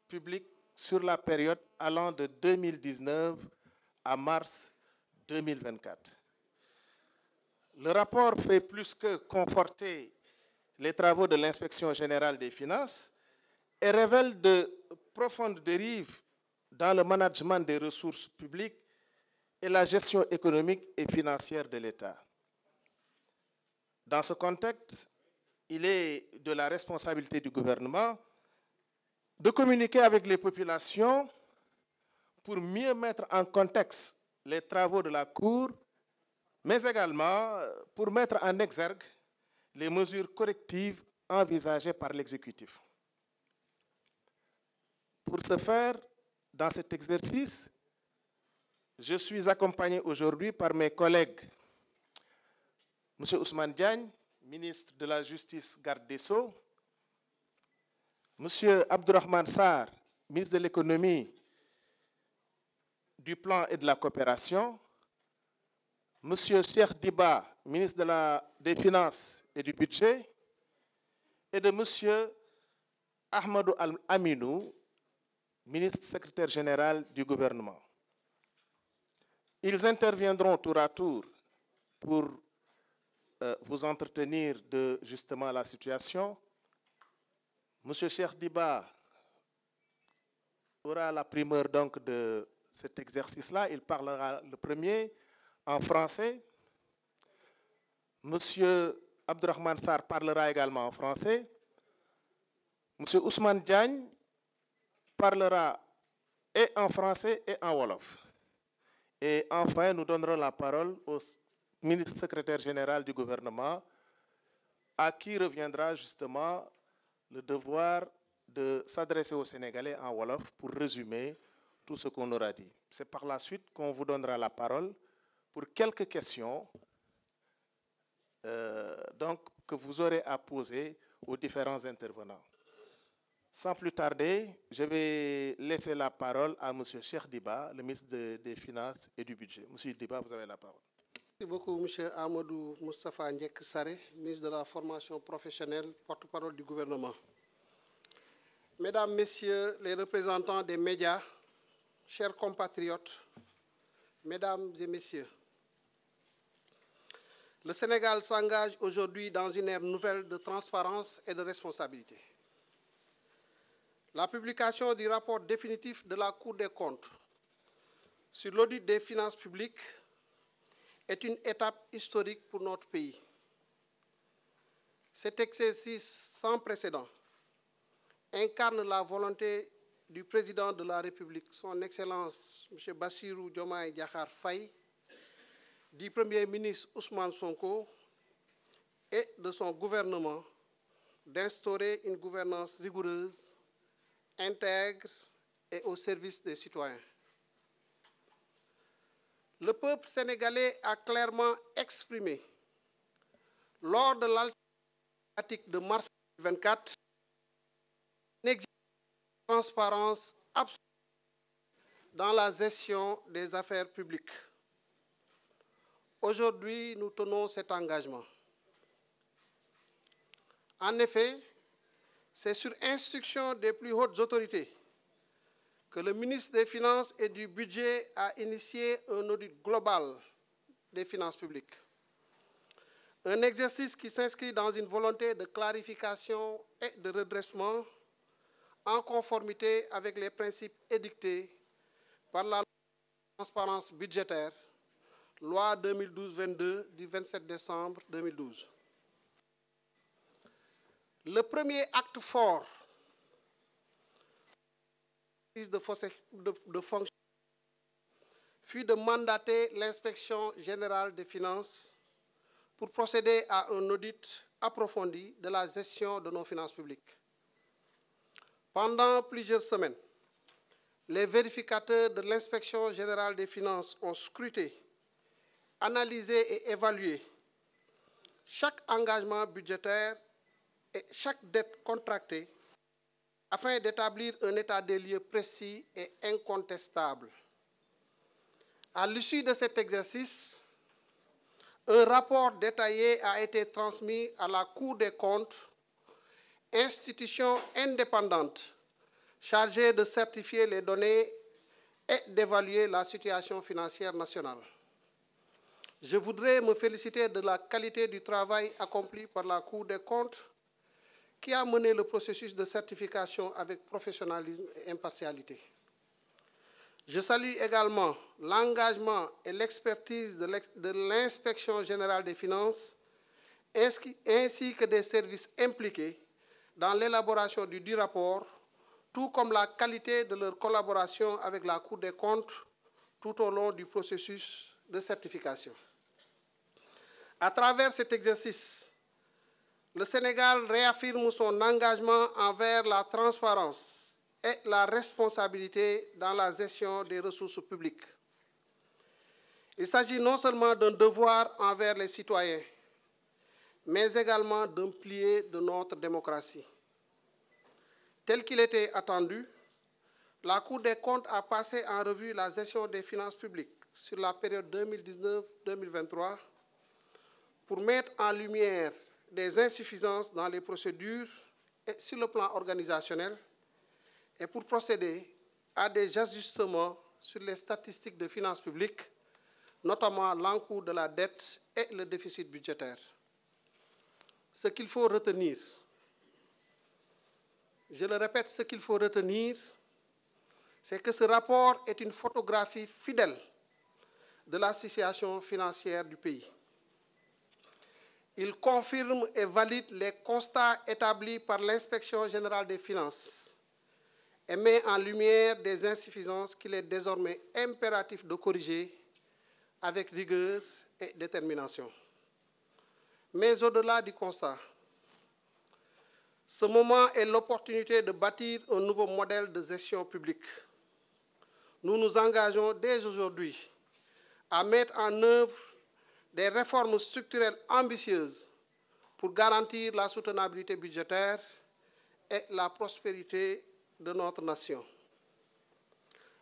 publiques sur la période allant de 2019 à mars 2024. Le rapport fait plus que conforter les travaux de l'Inspection générale des finances et révèle de profondes dérives dans le management des ressources publiques et la gestion économique et financière de l'État. Dans ce contexte, il est de la responsabilité du gouvernement de communiquer avec les populations pour mieux mettre en contexte les travaux de la Cour, mais également pour mettre en exergue les mesures correctives envisagées par l'exécutif. Pour ce faire, dans cet exercice, je suis accompagné aujourd'hui par mes collègues M. Ousmane Diagne, ministre de la Justice, garde des Sceaux, M. Abdourahmane Sarr, ministre de l'Économie, du Plan et de la Coopération, M. Cheikh Diba, ministre des Finances et du Budget, et de M. Ahmadou Aminou, ministre secrétaire général du gouvernement. Ils interviendront tour à tour pour vous entretenir de justement la situation. M. Cheikh Diba aura la primeur donc de cet exercice-là. Il parlera le premier en français. M. Abdourahmane Sarr parlera également en français. M. Ousmane Diagne parlera et en français et en wolof. Et enfin, nous donnerons la parole au ministre secrétaire général du gouvernement, à qui reviendra justement le devoir de s'adresser aux Sénégalais en wolof pour résumer tout ce qu'on aura dit. C'est par la suite qu'on vous donnera la parole pour quelques questions donc, que vous aurez à poser aux différents intervenants. Sans plus tarder, je vais laisser la parole à M. Cheikh Diba, le ministre des Finances et du Budget. M. Diba, vous avez la parole. Merci beaucoup, M. Amadou Moustapha Ndiek Saré, ministre de la Formation professionnelle, porte-parole du gouvernement. Mesdames, Messieurs les représentants des médias, chers compatriotes, Mesdames et Messieurs, le Sénégal s'engage aujourd'hui dans une ère nouvelle de transparence et de responsabilité. La publication du rapport définitif de la Cour des comptes sur l'audit des finances publiques est une étape historique pour notre pays. Cet exercice sans précédent incarne la volonté du président de la République, son Excellence M. Bassirou Diomaye Diakhar Faye, du Premier ministre Ousmane Sonko et de son gouvernement d'instaurer une gouvernance rigoureuse, intègre et au service des citoyens. Le peuple sénégalais a clairement exprimé lors de l'alternative de mars 2024 une exigence de transparence absolue dans la gestion des affaires publiques. Aujourd'hui, nous tenons cet engagement. En effet, c'est sur instruction des plus hautes autorités que le ministre des Finances et du Budget a initié un audit global des finances publiques. Un exercice qui s'inscrit dans une volonté de clarification et de redressement en conformité avec les principes édictés par la loi de transparence budgétaire, loi 2012-22 du 27 décembre 2012. Le premier acte fort de fonction fut de mandater l'inspection générale des finances pour procéder à un audit approfondi de la gestion de nos finances publiques. Pendant plusieurs semaines, les vérificateurs de l'inspection générale des finances ont scruté, analysé et évalué chaque engagement budgétaire et chaque dette contractée afin d'établir un état des lieux précis et incontestable. À l'issue de cet exercice, un rapport détaillé a été transmis à la Cour des comptes, institution indépendante chargé de certifier les données et d'évaluer la situation financière nationale. Je voudrais me féliciter de la qualité du travail accompli par la Cour des comptes qui a mené le processus de certification avec professionnalisme et impartialité. Je salue également l'engagement et l'expertise de l'Inspection générale des finances ainsi que des services impliqués dans l'élaboration du dit rapport, tout comme la qualité de leur collaboration avec la Cour des comptes tout au long du processus de certification. À travers cet exercice, le Sénégal réaffirme son engagement envers la transparence et la responsabilité dans la gestion des ressources publiques. Il s'agit non seulement d'un devoir envers les citoyens, mais également d'un pilier de notre démocratie. Tel qu'il était attendu, la Cour des comptes a passé en revue la gestion des finances publiques sur la période 2019-2023 pour mettre en lumière des insuffisances dans les procédures et sur le plan organisationnel et pour procéder à des ajustements sur les statistiques de finances publiques, notamment l'encours de la dette et le déficit budgétaire. Ce qu'il faut retenir, je le répète, ce qu'il faut retenir, c'est que ce rapport est une photographie fidèle de la situation financière du pays. Il confirme et valide les constats établis par l'Inspection générale des finances et met en lumière des insuffisances qu'il est désormais impératif de corriger avec rigueur et détermination. Mais au-delà du constat, ce moment est l'opportunité de bâtir un nouveau modèle de gestion publique. Nous nous engageons dès aujourd'hui à mettre en œuvre des réformes structurelles ambitieuses pour garantir la soutenabilité budgétaire et la prospérité de notre nation.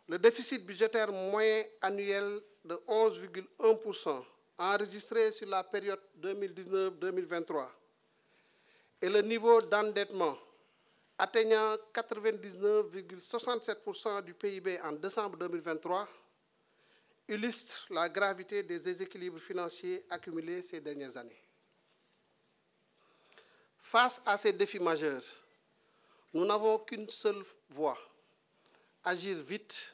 Le déficit budgétaire moyen annuel de 11,1% enregistré sur la période 2019-2023 et le niveau d'endettement atteignant 99,67% du PIB en décembre 2023 illustre la gravité des déséquilibres financiers accumulés ces dernières années. Face à ces défis majeurs, nous n'avons qu'une seule voie, agir vite,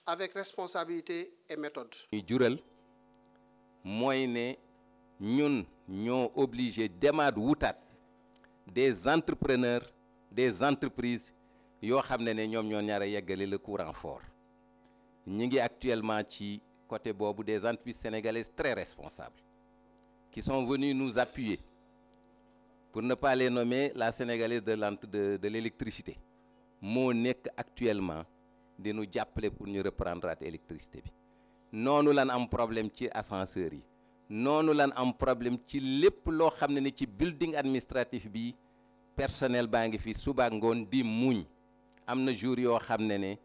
avec responsabilité et méthode. Jural mooy ne ñun ñoo obligé demaat wutat des entrepreneurs des entreprises yoo xam ne ñoom ñoo ñaar a yeggale le courant fort. Ñu ngi actuellement ci côté boobu des entreprises sénégalaises très responsables qui sont venues nous appuyer, pour ne pas les nommer, la sénégalaise de l'électricité moo nekk actuellement di ñu jàppale pour ñu reprendre l'électricité bi. Noonu lan am problème ci ascenseurs yi, noonu lan am problème ci lépp loo xam ne ni ci building administratif bi personnel baa ngi fi suba ngoon di muñ. Am na jour yoo xam ne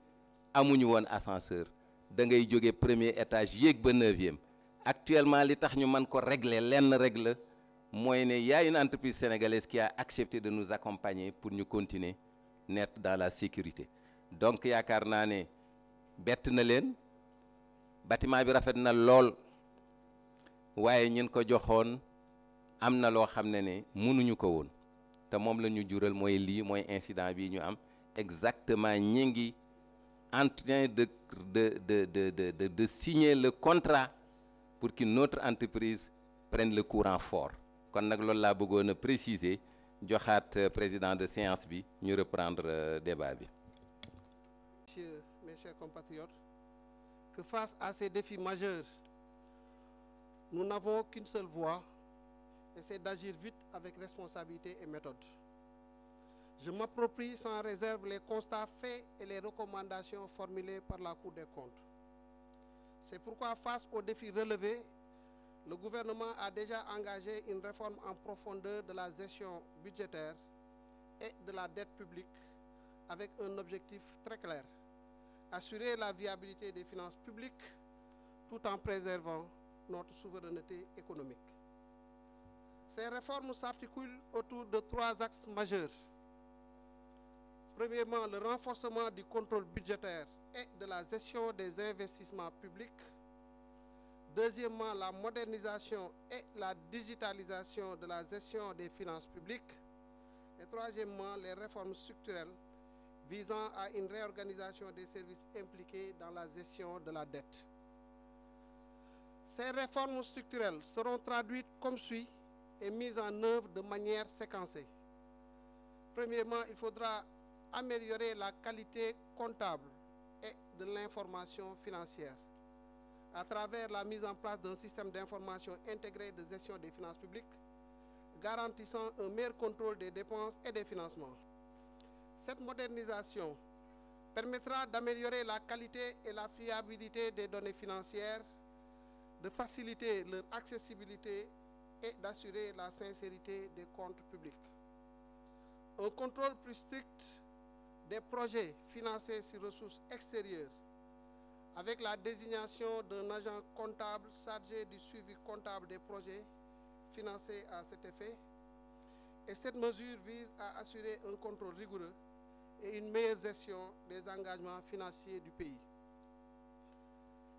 amuñu woon ascenseur, da ngay jóge premier étage yéeg ba 9e. Actuellement li tax ñu mën ko régler lenn règle mooy ne y a une entreprise sénégalaise qui a accepté de nous accompagner pour ñu continuer net dans la sécurité. Donc yaakaar naa ne bett na leen, bâtiment bi rafet na lool, waaye ñun ko joxoon am na loo xam ne mënuñu ko woon te moom la ñu jural mooy lii mooy incident bi ñu am. Exactement, ñi ngi en train de signer le contrat pour que notre entreprise prenne le courant fort. Kon nag loolu laa bëggoon a préciser, joxaat président de séance bi ñu reprendre débat bi. Mes chers compatriotes, que face à ces défis majeurs, nous n'avons qu'une seule voie, et c'est d'agir vite avec responsabilité et méthode. Je m'approprie sans réserve les constats faits et les recommandations formulées par la Cour des comptes. C'est pourquoi, face aux défis relevés, le gouvernement a déjà engagé une réforme en profondeur de la gestion budgétaire et de la dette publique avec un objectif très clair: assurer la viabilité des finances publiques tout en préservant notre souveraineté économique. Ces réformes s'articulent autour de 3 axes majeurs: Premièrement, le renforcement du contrôle budgétaire et de la gestion des investissements publics. Deuxièmement, la modernisation et la digitalisation de la gestion des finances publiques. Et troisièmement, les réformes structurelles visant à une réorganisation des services impliqués dans la gestion de la dette. Ces réformes structurelles seront traduites comme suit et mises en œuvre de manière séquencée. Premièrement, il faudra améliorer la qualité comptable et de l'information financière à travers la mise en place d'un système d'information intégré de gestion des finances publiques, garantissant un meilleur contrôle des dépenses et des financements. Cette modernisation permettra d'améliorer la qualité et la fiabilité des données financières, de faciliter leur accessibilité et d'assurer la sincérité des comptes publics. Un contrôle plus strict des projets financés sur ressources extérieures, avec la désignation d'un agent comptable chargé du suivi comptable des projets financés à cet effet. Et cette mesure vise à assurer un contrôle rigoureux et une meilleure gestion des engagements financiers du pays.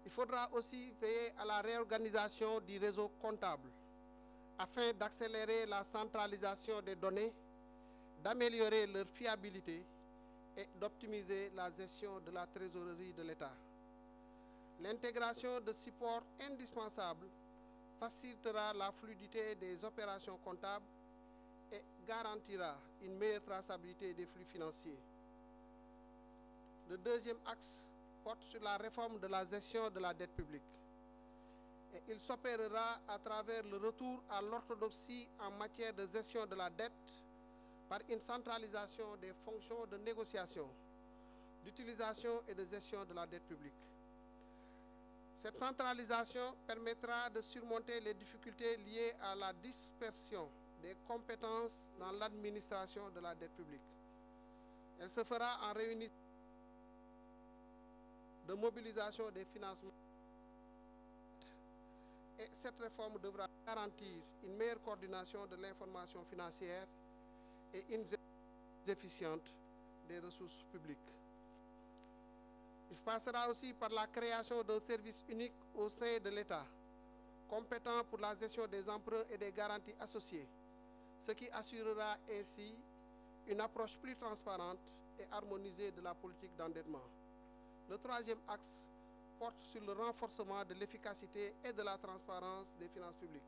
Il faudra aussi veiller à la réorganisation du réseau comptable afin d'accélérer la centralisation des données, d'améliorer leur fiabilité et d'optimiser la gestion de la trésorerie de l'État. L'intégration de supports indispensables facilitera la fluidité des opérations comptables et garantira une meilleure traçabilité des flux financiers. Le deuxième axe porte sur la réforme de la gestion de la dette publique. Et il s'opérera à travers le retour à l'orthodoxie en matière de gestion de la dette par une centralisation des fonctions de négociation, d'utilisation et de gestion de la dette publique. Cette centralisation permettra de surmonter les difficultés liées à la dispersion des compétences dans l'administration de la dette publique. Elle se fera en réunissant de mobilisation des financements. Et cette réforme devra garantir une meilleure coordination de l'information financière et une gestion efficiente des ressources publiques. Il passera aussi par la création d'un service unique au sein de l'État, compétent pour la gestion des emprunts et des garanties associées, ce qui assurera ainsi une approche plus transparente et harmonisée de la politique d'endettement. Le troisième axe porte sur le renforcement de l'efficacité et de la transparence des finances publiques.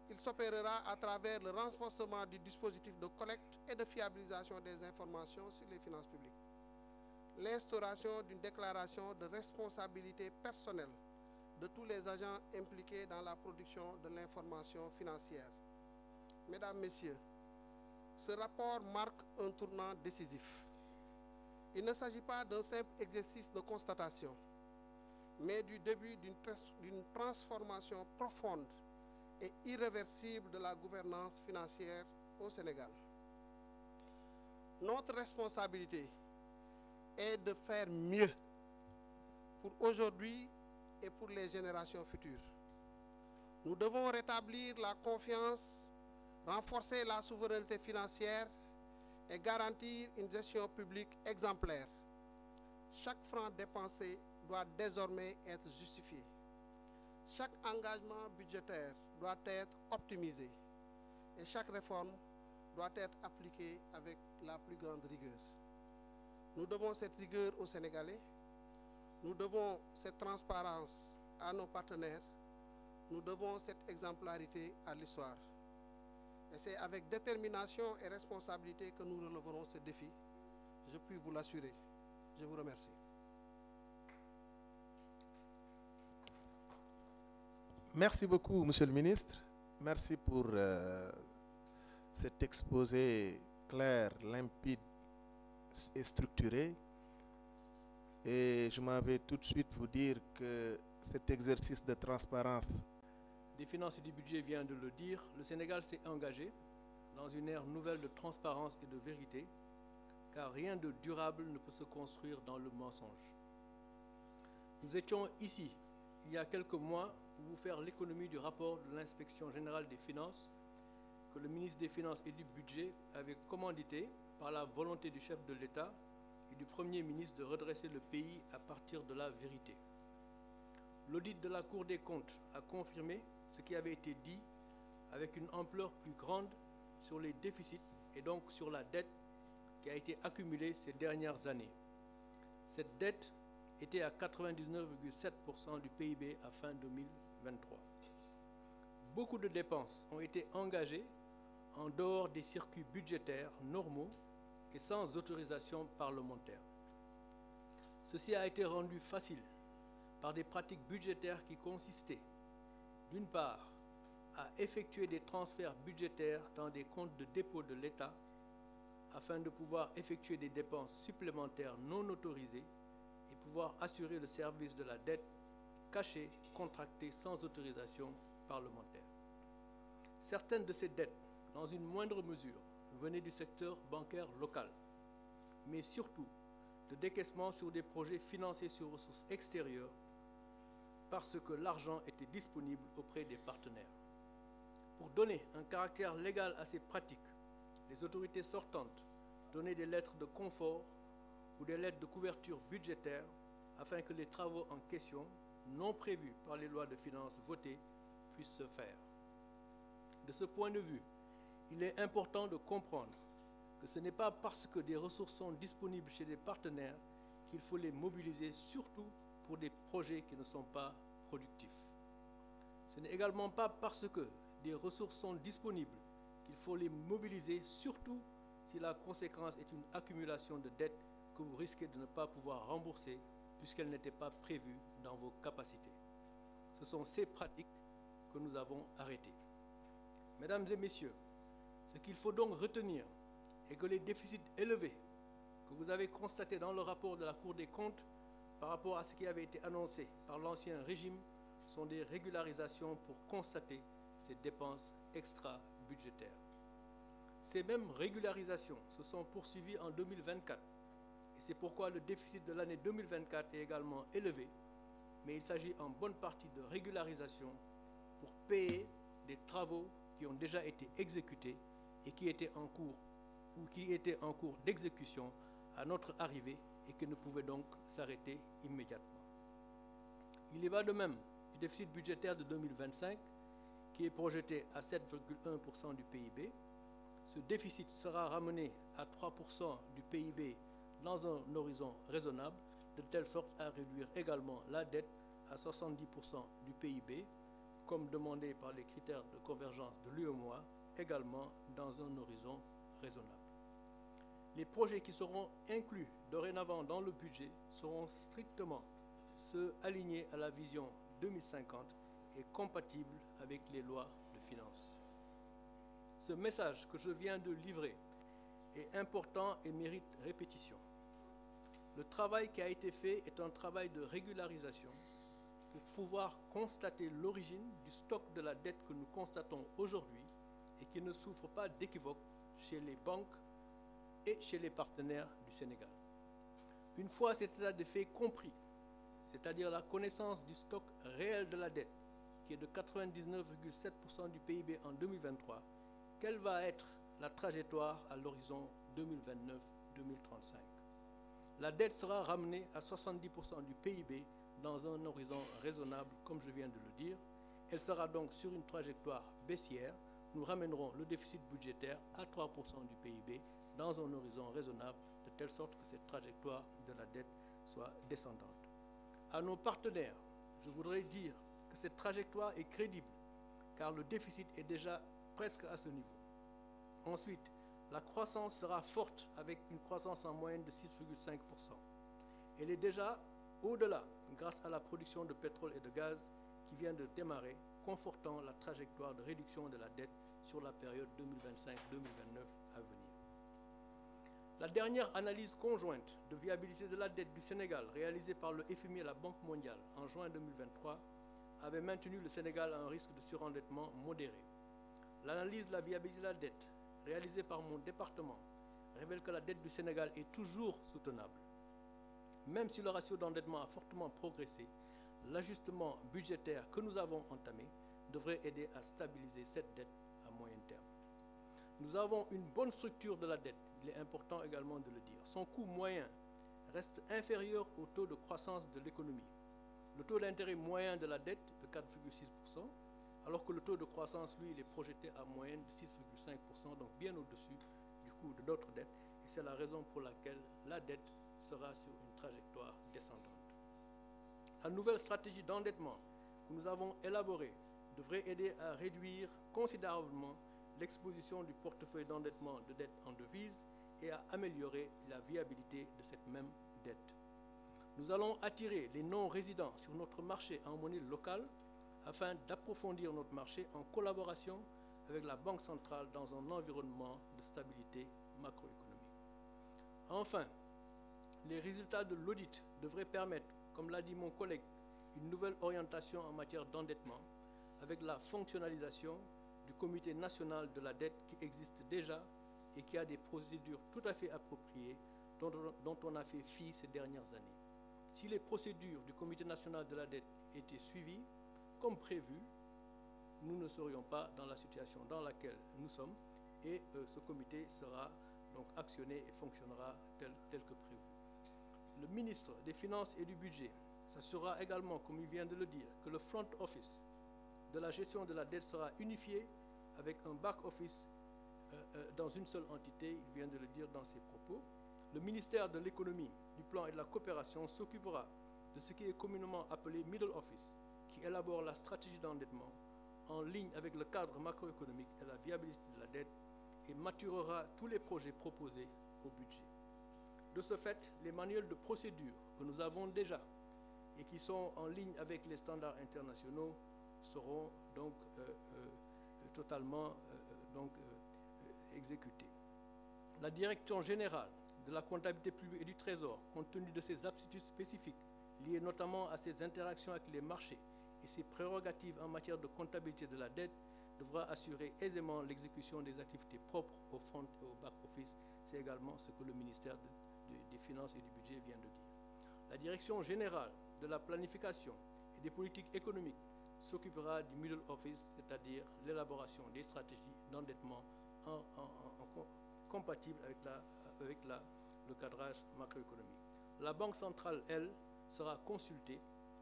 Il s'opérera à travers le renforcement du dispositif de collecte et de fiabilisation des informations sur les finances publiques. L'instauration d'une déclaration de responsabilité personnelle de tous les agents impliqués dans la production de l'information financière. Mesdames, Messieurs, ce rapport marque un tournant décisif. Il ne s'agit pas d'un simple exercice de constatation, mais du début d'une transformation profonde et irréversible de la gouvernance financière au Sénégal. Notre responsabilité est de faire mieux pour aujourd'hui et pour les générations futures. Nous devons rétablir la confiance, renforcer la souveraineté financière et garantir une gestion publique exemplaire. Chaque franc dépensé doit désormais être justifié. Chaque engagement budgétaire doit être optimisé et chaque réforme doit être appliquée avec la plus grande rigueur. Nous devons cette rigueur aux Sénégalais, nous devons cette transparence à nos partenaires, nous devons cette exemplarité à l'histoire. Et c'est avec détermination et responsabilité que nous relèverons ce défi. Je puis vous l'assurer. Je vous remercie. Merci beaucoup, Monsieur le Ministre. Merci pour cet exposé clair, limpide et structuré. Et je m'en vais tout de suite vous dire que cet exercice de transparence des finances et du budget vient de le dire, le Sénégal s'est engagé dans une ère nouvelle de transparence et de vérité, car rien de durable ne peut se construire dans le mensonge. Nous étions ici, il y a quelques mois, pour vous faire l'économie du rapport de l'Inspection générale des finances que le ministre des Finances et du Budget avait commandité par la volonté du chef de l'État et du Premier ministre de redresser le pays à partir de la vérité. L'audit de la Cour des comptes a confirmé ce qui avait été dit avec une ampleur plus grande sur les déficits et donc sur la dette qui a été accumulée ces dernières années. Cette dette était à 99,7% du PIB à fin 2023. Beaucoup de dépenses ont été engagées en dehors des circuits budgétaires normaux et sans autorisation parlementaire. Ceci a été rendu facile par des pratiques budgétaires qui consistaient, d'une part, à effectuer des transferts budgétaires dans des comptes de dépôt de l'État afin de pouvoir effectuer des dépenses supplémentaires non autorisées et pouvoir assurer le service de la dette cachée, contractée sans autorisation parlementaire. Certaines de ces dettes, dans une moindre mesure, venaient du secteur bancaire local, mais surtout de décaissements sur des projets financés sur ressources extérieures parce que l'argent était disponible auprès des partenaires. Pour donner un caractère légal à ces pratiques, les autorités sortantes donnaient des lettres de confort ou des lettres de couverture budgétaire afin que les travaux en question, non prévus par les lois de finances votées, puissent se faire. De ce point de vue, il est important de comprendre que ce n'est pas parce que des ressources sont disponibles chez des partenaires qu'il faut les mobiliser surtout pour des projets qui ne sont pas productifs. Ce n'est également pas parce que des ressources sont disponibles qu'il faut les mobiliser surtout si la conséquence est une accumulation de dettes que vous risquez de ne pas pouvoir rembourser puisqu'elles n'étaient pas prévues dans vos capacités. Ce sont ces pratiques que nous avons arrêtées. Mesdames et messieurs, ce qu'il faut donc retenir est que les déficits élevés que vous avez constatés dans le rapport de la Cour des comptes par rapport à ce qui avait été annoncé par l'ancien régime sont des régularisations pour constater ces dépenses extra-budgétaires. Ces mêmes régularisations se sont poursuivies en 2024 et c'est pourquoi le déficit de l'année 2024 est également élevé, mais il s'agit en bonne partie de régularisation pour payer des travaux qui ont déjà été exécutés et qui étaient en cours d'exécution à notre arrivée et qui ne pouvaient donc s'arrêter immédiatement. Il y va de même du déficit budgétaire de 2025 qui est projeté à 7,1% du PIB. Ce déficit sera ramené à 3% du PIB dans un horizon raisonnable, de telle sorte à réduire également la dette à 70% du PIB, comme demandé par les critères de convergence de l'UEMOA, également dans un horizon raisonnable. Les projets qui seront inclus dorénavant dans le budget seront strictement ceux alignés à la vision 2050 et compatibles avec les lois de finances. Ce message que je viens de livrer est important et mérite répétition. Le travail qui a été fait est un travail de régularisation pour pouvoir constater l'origine du stock de la dette que nous constatons aujourd'hui et qui ne souffre pas d'équivoque chez les banques et chez les partenaires du Sénégal. Une fois cet état de fait compris, c'est-à-dire la connaissance du stock réel de la dette, qui est de 99,7% du PIB en 2023, quelle va être la trajectoire à l'horizon 2029-2035? La dette sera ramenée à 70% du PIB dans un horizon raisonnable, comme je viens de le dire. Elle sera donc sur une trajectoire baissière. Nous ramènerons le déficit budgétaire à 3% du PIB dans un horizon raisonnable, de telle sorte que cette trajectoire de la dette soit descendante. À nos partenaires, je voudrais dire que cette trajectoire est crédible, car le déficit est déjà presque à ce niveau. Ensuite, la croissance sera forte avec une croissance en moyenne de 6,5%. Elle est déjà au-delà grâce à la production de pétrole et de gaz qui vient de démarrer, confortant la trajectoire de réduction de la dette sur la période 2025-2029 à venir. La dernière analyse conjointe de viabilité de la dette du Sénégal réalisée par le FMI et la Banque mondiale en juin 2023 avait maintenu le Sénégal à un risque de surendettement modéré. L'analyse de la viabilité de la dette réalisée par mon département révèle que la dette du Sénégal est toujours soutenable. Même si le ratio d'endettement a fortement progressé, l'ajustement budgétaire que nous avons entamé devrait aider à stabiliser cette dette à moyen terme. Nous avons une bonne structure de la dette, il est important également de le dire. Son coût moyen reste inférieur au taux de croissance de l'économie. Le taux d'intérêt moyen de la dette de 4,6%, alors que le taux de croissance, lui, il est projeté à moyenne de 6,5%, donc bien au-dessus du coût de d'autres dettes. Et c'est la raison pour laquelle la dette sera sur une trajectoire descendante. La nouvelle stratégie d'endettement que nous avons élaborée devrait aider à réduire considérablement l'exposition du portefeuille d'endettement de dette en devises et à améliorer la viabilité de cette même dette. Nous allons attirer les non-résidents sur notre marché en monnaie locale afin d'approfondir notre marché en collaboration avec la Banque centrale dans un environnement de stabilité macroéconomique. Enfin, les résultats de l'audit devraient permettre, comme l'a dit mon collègue, une nouvelle orientation en matière d'endettement avec la fonctionnalisation du Comité national de la dette qui existe déjà et qui a des procédures tout à fait appropriées dont on a fait fi ces dernières années. Si les procédures du Comité national de la dette étaient suivies comme prévu, nous ne serions pas dans la situation dans laquelle nous sommes et ce comité sera donc actionné et fonctionnera tel que prévu. Le ministre des Finances et du Budget s'assurera également, comme il vient de le dire, que le front office de la gestion de la dette sera unifié avec un back office dans une seule entité, il vient de le dire dans ses propos. Le ministère de l'économie, du plan et de la coopération s'occupera de ce qui est communément appelé middle office, qui élabore la stratégie d'endettement en ligne avec le cadre macroéconomique et la viabilité de la dette et maturera tous les projets proposés au budget. De ce fait, les manuels de procédure que nous avons déjà et qui sont en ligne avec les standards internationaux seront donc totalement exécutés. La Direction générale de la comptabilité publique et du Trésor, compte tenu de ses aptitudes spécifiques liées notamment à ses interactions avec les marchés et ses prérogatives en matière de comptabilité de la dette, devra assurer aisément l'exécution des activités propres au front et au back-office. C'est également ce que le ministère des Finances et du Budget vient de dire. La Direction générale de la planification et des politiques économiques s'occupera du middle office, c'est-à-dire l'élaboration des stratégies d'endettement compatibles avec le cadrage macroéconomique. La Banque centrale, elle, sera consultée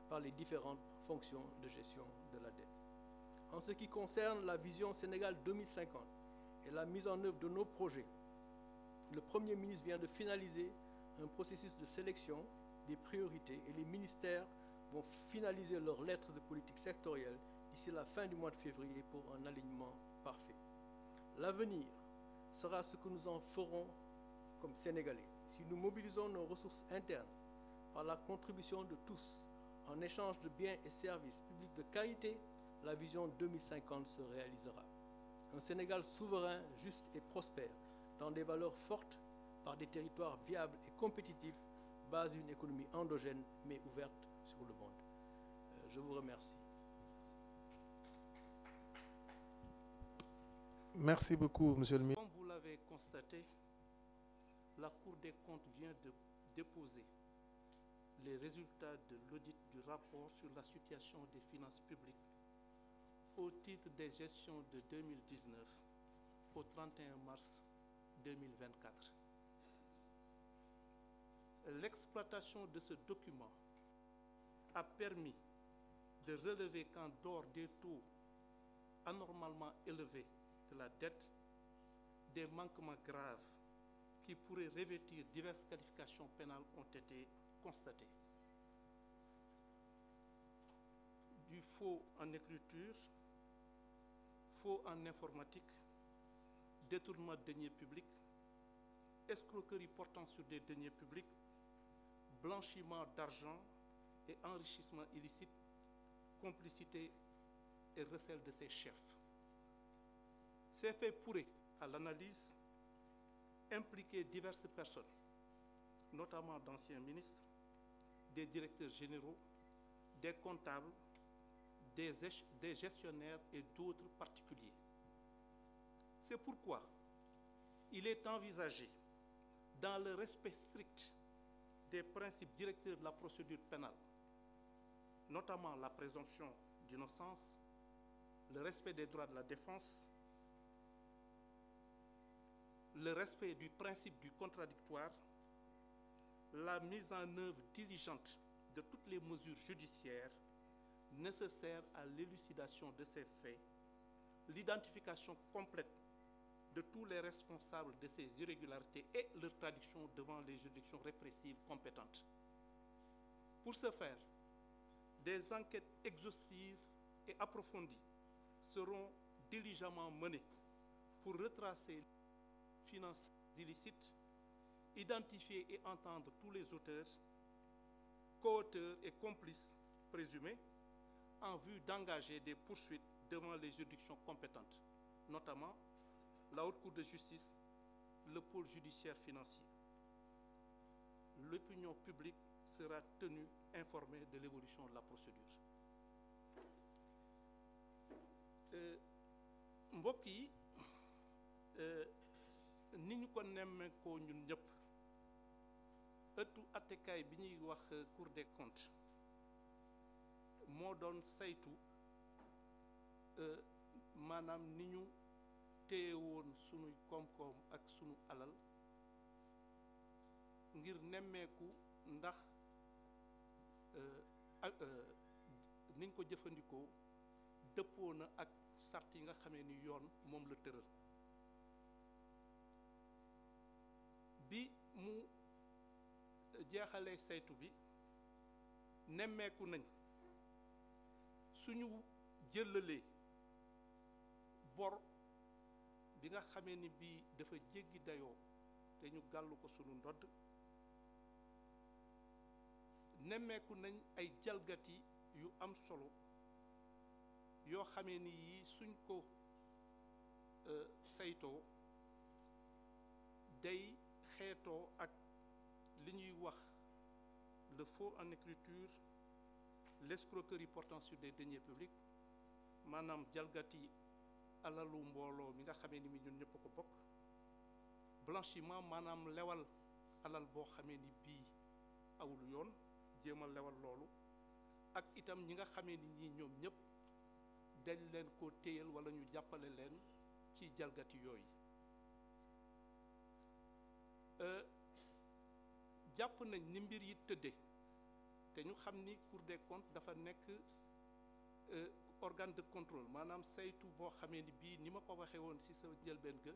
par les différentes fonctions de gestion de la dette. En ce qui concerne la vision Sénégal 2050 et la mise en œuvre de nos projets, le Premier ministre vient de finaliser un processus de sélection des priorités et les ministères vont finaliser leurs lettres de politique sectorielle d'ici la fin du mois de février pour un alignement parfait. L'avenir sera ce que nous en ferons comme Sénégalais. Si nous mobilisons nos ressources internes par la contribution de tous en échange de biens et services publics de qualité, la vision 2050 se réalisera. Un Sénégal souverain, juste et prospère, dans des valeurs fortes, par des territoires viables et compétitifs, base d'une économie endogène mais ouverte sur le monde. Je vous remercie. Merci beaucoup, Monsieur le ministre. Comme vous l'avez constaté, la Cour des comptes vient de déposer les résultats de l'audit du rapport sur la situation des finances publiques au titre des gestions de 2019 au 31 mars 2024. L'exploitation de ce document a permis de relever qu'en dehors des taux anormalement élevés de la dette, des manquements graves qui pourraient revêtir diverses qualifications pénales ont été constatés. Du faux en écriture, faux en informatique, détournement de deniers publics, escroquerie portant sur des deniers publics, blanchiment d'argent et enrichissement illicite, complicité et recel de ses chefs. Ces faits pourraient, à l'analyse, impliquer diverses personnes, notamment d'anciens ministres, des directeurs généraux, des comptables, des gestionnaires et d'autres particuliers. C'est pourquoi il est envisagé, dans le respect strict des principes directeurs de la procédure pénale, notamment la présomption d'innocence, le respect des droits de la défense, le respect du principe du contradictoire, la mise en œuvre diligente de toutes les mesures judiciaires nécessaires à l'élucidation de ces faits, l'identification complète de tous les responsables de ces irrégularités et leur traduction devant les juridictions répressives compétentes. Pour ce faire, des enquêtes exhaustives et approfondies seront diligemment menées pour retracer les finances illicites, identifier et entendre tous les auteurs, co-auteurs et complices présumés en vue d'engager des poursuites devant les juridictions compétentes, notamment la Haute Cour de justice, le pôle judiciaire financier. L'opinion publique sera tenue informée de l'évolution de la procédure. Mbokk yi ni ñu ko nemmeekoo ñun ñëpp ëttu attekaay bi ñuy wax Cour des comptes moo doon saytu maanaam ni ñu téye woon sunuy koom-koom ak sunu alal ngir nemmeeku ndax niñ ko jëfandikoo dëppoo na ak sart yi nga xamee ni yoon moom la tëral. Bi mu jeexalee saytu bi nemmeeku nañ suñu jëllalee bor bi nga xamee ni bii dafa jéggi dayoo te ñu gàllu ko sunu ndodd, nemmeeku nañ ay jalgati yu am solo yoo xamee ni yii suñ ko saytoo day xeetoo ak li ñuy wax le faux en écriture, l'escroquerie portant sur des deniers publics, maanaam jalgati alalu mbooloo mi nga xamee ni mi ñun ñëpp ko bokk, blanchiment maanaam lewal alal boo xamee ni bii awul yoon, jéem a lewal loolu, ak itam ñi nga xamee ni ñii ñoom ñëpp dañ leen ko téyal wala ñu jàppale leen ci jalgati yooyu. Jàpp nañ ni mbir yi tëdde te ñu xam ni Cour des comptes dafa nekk organe de contrôle, maanaam saytu boo xamee ni bii ni ma ko waxee woon ci sa njëlbeen ga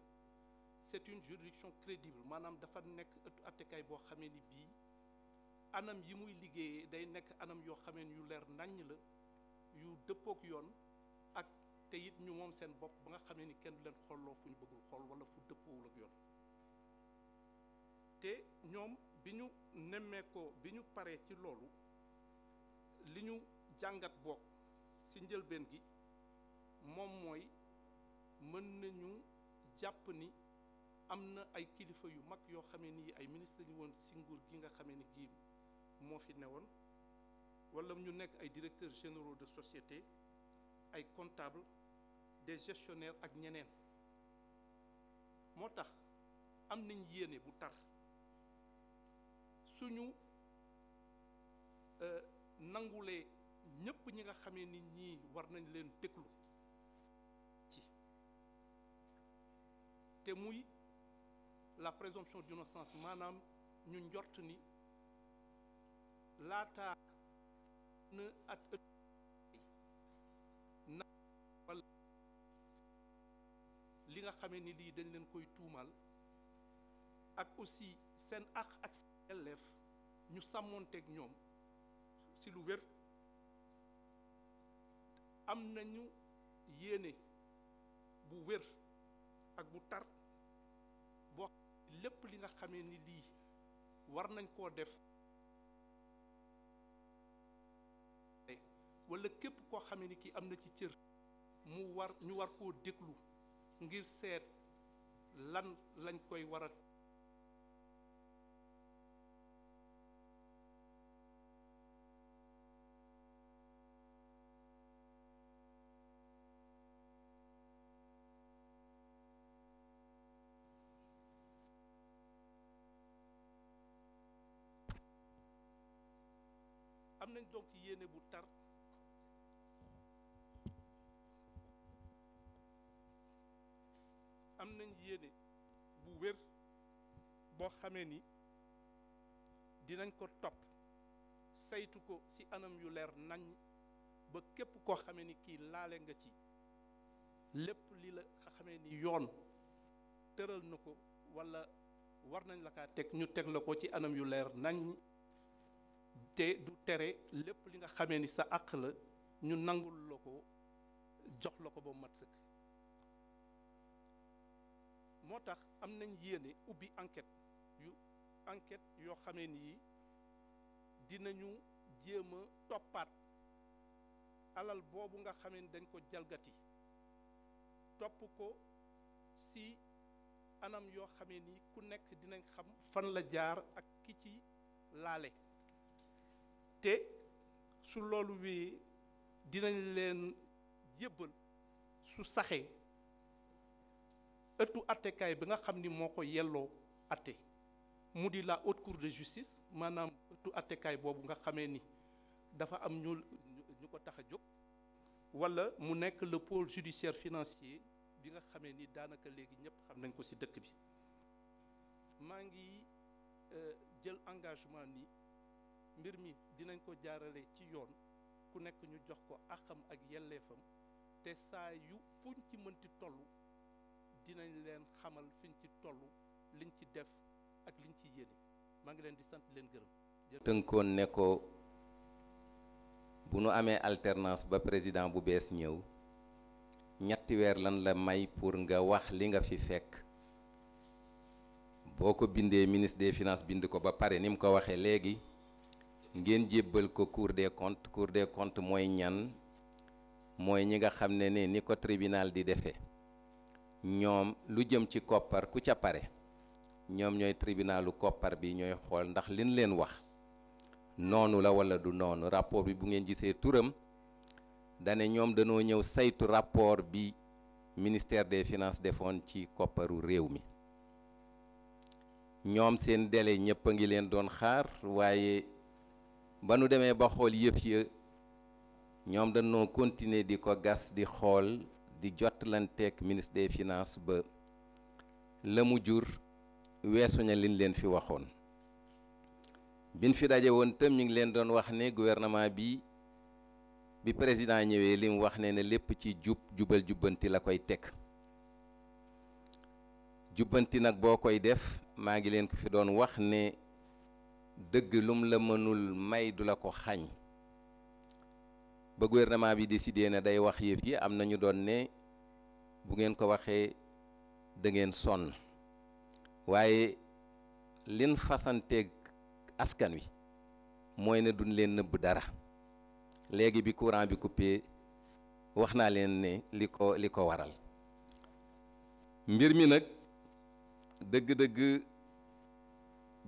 c'est une juridiction crédible, maanaam dafa nekk ëttu attekaay boo xamee ni bii anam yi muy liggéeyee day nekk anam yoo xamee ni yu leer naññ la, yu dëppook yoon, ak te it ñu moom seen bopp ba nga xamee ni kenn du leen xolloo fu ñu bëggul xool wala fu dëppoowul ak yoon. Te ñoom bi ñu nemmeekoo bi ñu paree ci loolu li ñu jàngat bokk ci njëlbeen gi moom mooy mën nañu jàpp ni am na ay kilifa yu mag yoo xamee ni ay ministre ñu woon ci nguur gi nga xamee ni gii moo fi newoon, wala ñu nekk ay directeurs généraux de société, ay comptables, des gestionnaires ak ñeneen. Moo tax am nañ yéene bu tar suñu nangulee ñëpp ñi nga xamee ni ñii war nañ leen déglu ci te muy la présomption d'innocence, maanaam ñu njort ni laataa na at na wala li nga xamee ni lii dañ leen koy tuumal, ak aussi seen àq ak seen yelleef ñu sàmmoonteeg ñoom ci lu wér. Am nañu yéene bu wér ak bu tar boo lépp li nga xamee ni lii war nañ koo def wala képp koo xamee ni kii am na ci cër ñu war koo déglu ngir seet lan lañ koy war a am nañ donc yéene bu tar am nañ yéene bu wér boo xamee ni dinañ ko topp saytu ko ci anam yu leer nañ ba képp koo xamee ni kii laale nga ci lépp li la xamee ni yoon tëral na ko walla war nañ la kaa teg ñu teg la ko ci anam yu leer nañ te du tere lépp li nga xamee ni sa àq la ñu nangul la ko jox la ko ba mat sëkk. moo tax am nañ yéene ubbi enquête yoo xamee ni dinañu jéem a toppaat alal boobu nga xamee ni dañ ko jalgati topp ko ci anam yoo xamee ni ku nekk dinañ xam fan la jaar ak ki ci laale te su loolu wi dinañ leen jébbal su saxee ëttu attekaay bi nga xam ni moo ko yelloo atte mu di la haute cour de justice maanaam ëttu attekaay boobu nga xamee ni dafa am ñu ko tax a jóg walla mu nekk le pôle judiciaire financier bi nga xamee ni daanaka léegi ñëpp xam nañ ko ci dëkk bi. maa ngi jël engagement ni mbir mi dinañ ko jaarale ci yoon ku nekk ñu jox ko àqam ak yelleefam te saa yu fuñ ci mënti toll dinañ leen xamal fiñ ci toll liñ ci def ak liñ ci yéene maa ngi leen di sant leen gërëm. tënkoon ne ko bu nu amee alternance ba président bu bees ñëw ñetti weer lan la may pour nga wax li nga fi fekk boo ko bindee ministre des finances bind ko ba pare ni mu ko waxee léegi ngeen jébbal ko cour des comptes mooy ñan mooy ñi nga xam ne ni ko tribunal di defee ñoom lu jëm ci koppar ku ca pare ñoom ñooy tribunalu koppar bi ñooy xool ndax liñ leen wax noonu la walla du noonu rapport bi bu ngeen gisee turam dane ñoom dañoo ñëw saytu rapport bi ministère des finances defoon ci kopparu réew mi ñoom seen délai ñëpp a ngi leen doon xaar waaye ba nu demee ba xool yëf ya ñoom dañoo continuer di ko gas di xool di jotlanteeg ministre des finances ba la mu jur weesu na liñ leen fi waxoon biñ fi daje woon tam ñu ngi leen doon wax ne gouvernement bi président ñëwee li mu wax ne ne lépp ci jubal jubbanti la koy teg jubbanti nag boo koy def maa ngi leen ko fi doon wax ne dëgg lum la mënul may du la ko xañ ba gouvernement bi décidé ne day wax yëf yi am na ñu doon ne bu ngeen ko waxee da ngeen sonn waaye lin fasanteeg askan wi mooy ne duñ leen nëbb dara léegi bi courant bi coupé wax naa leen ne li ko waral mbir mi nag dëgg-dëgg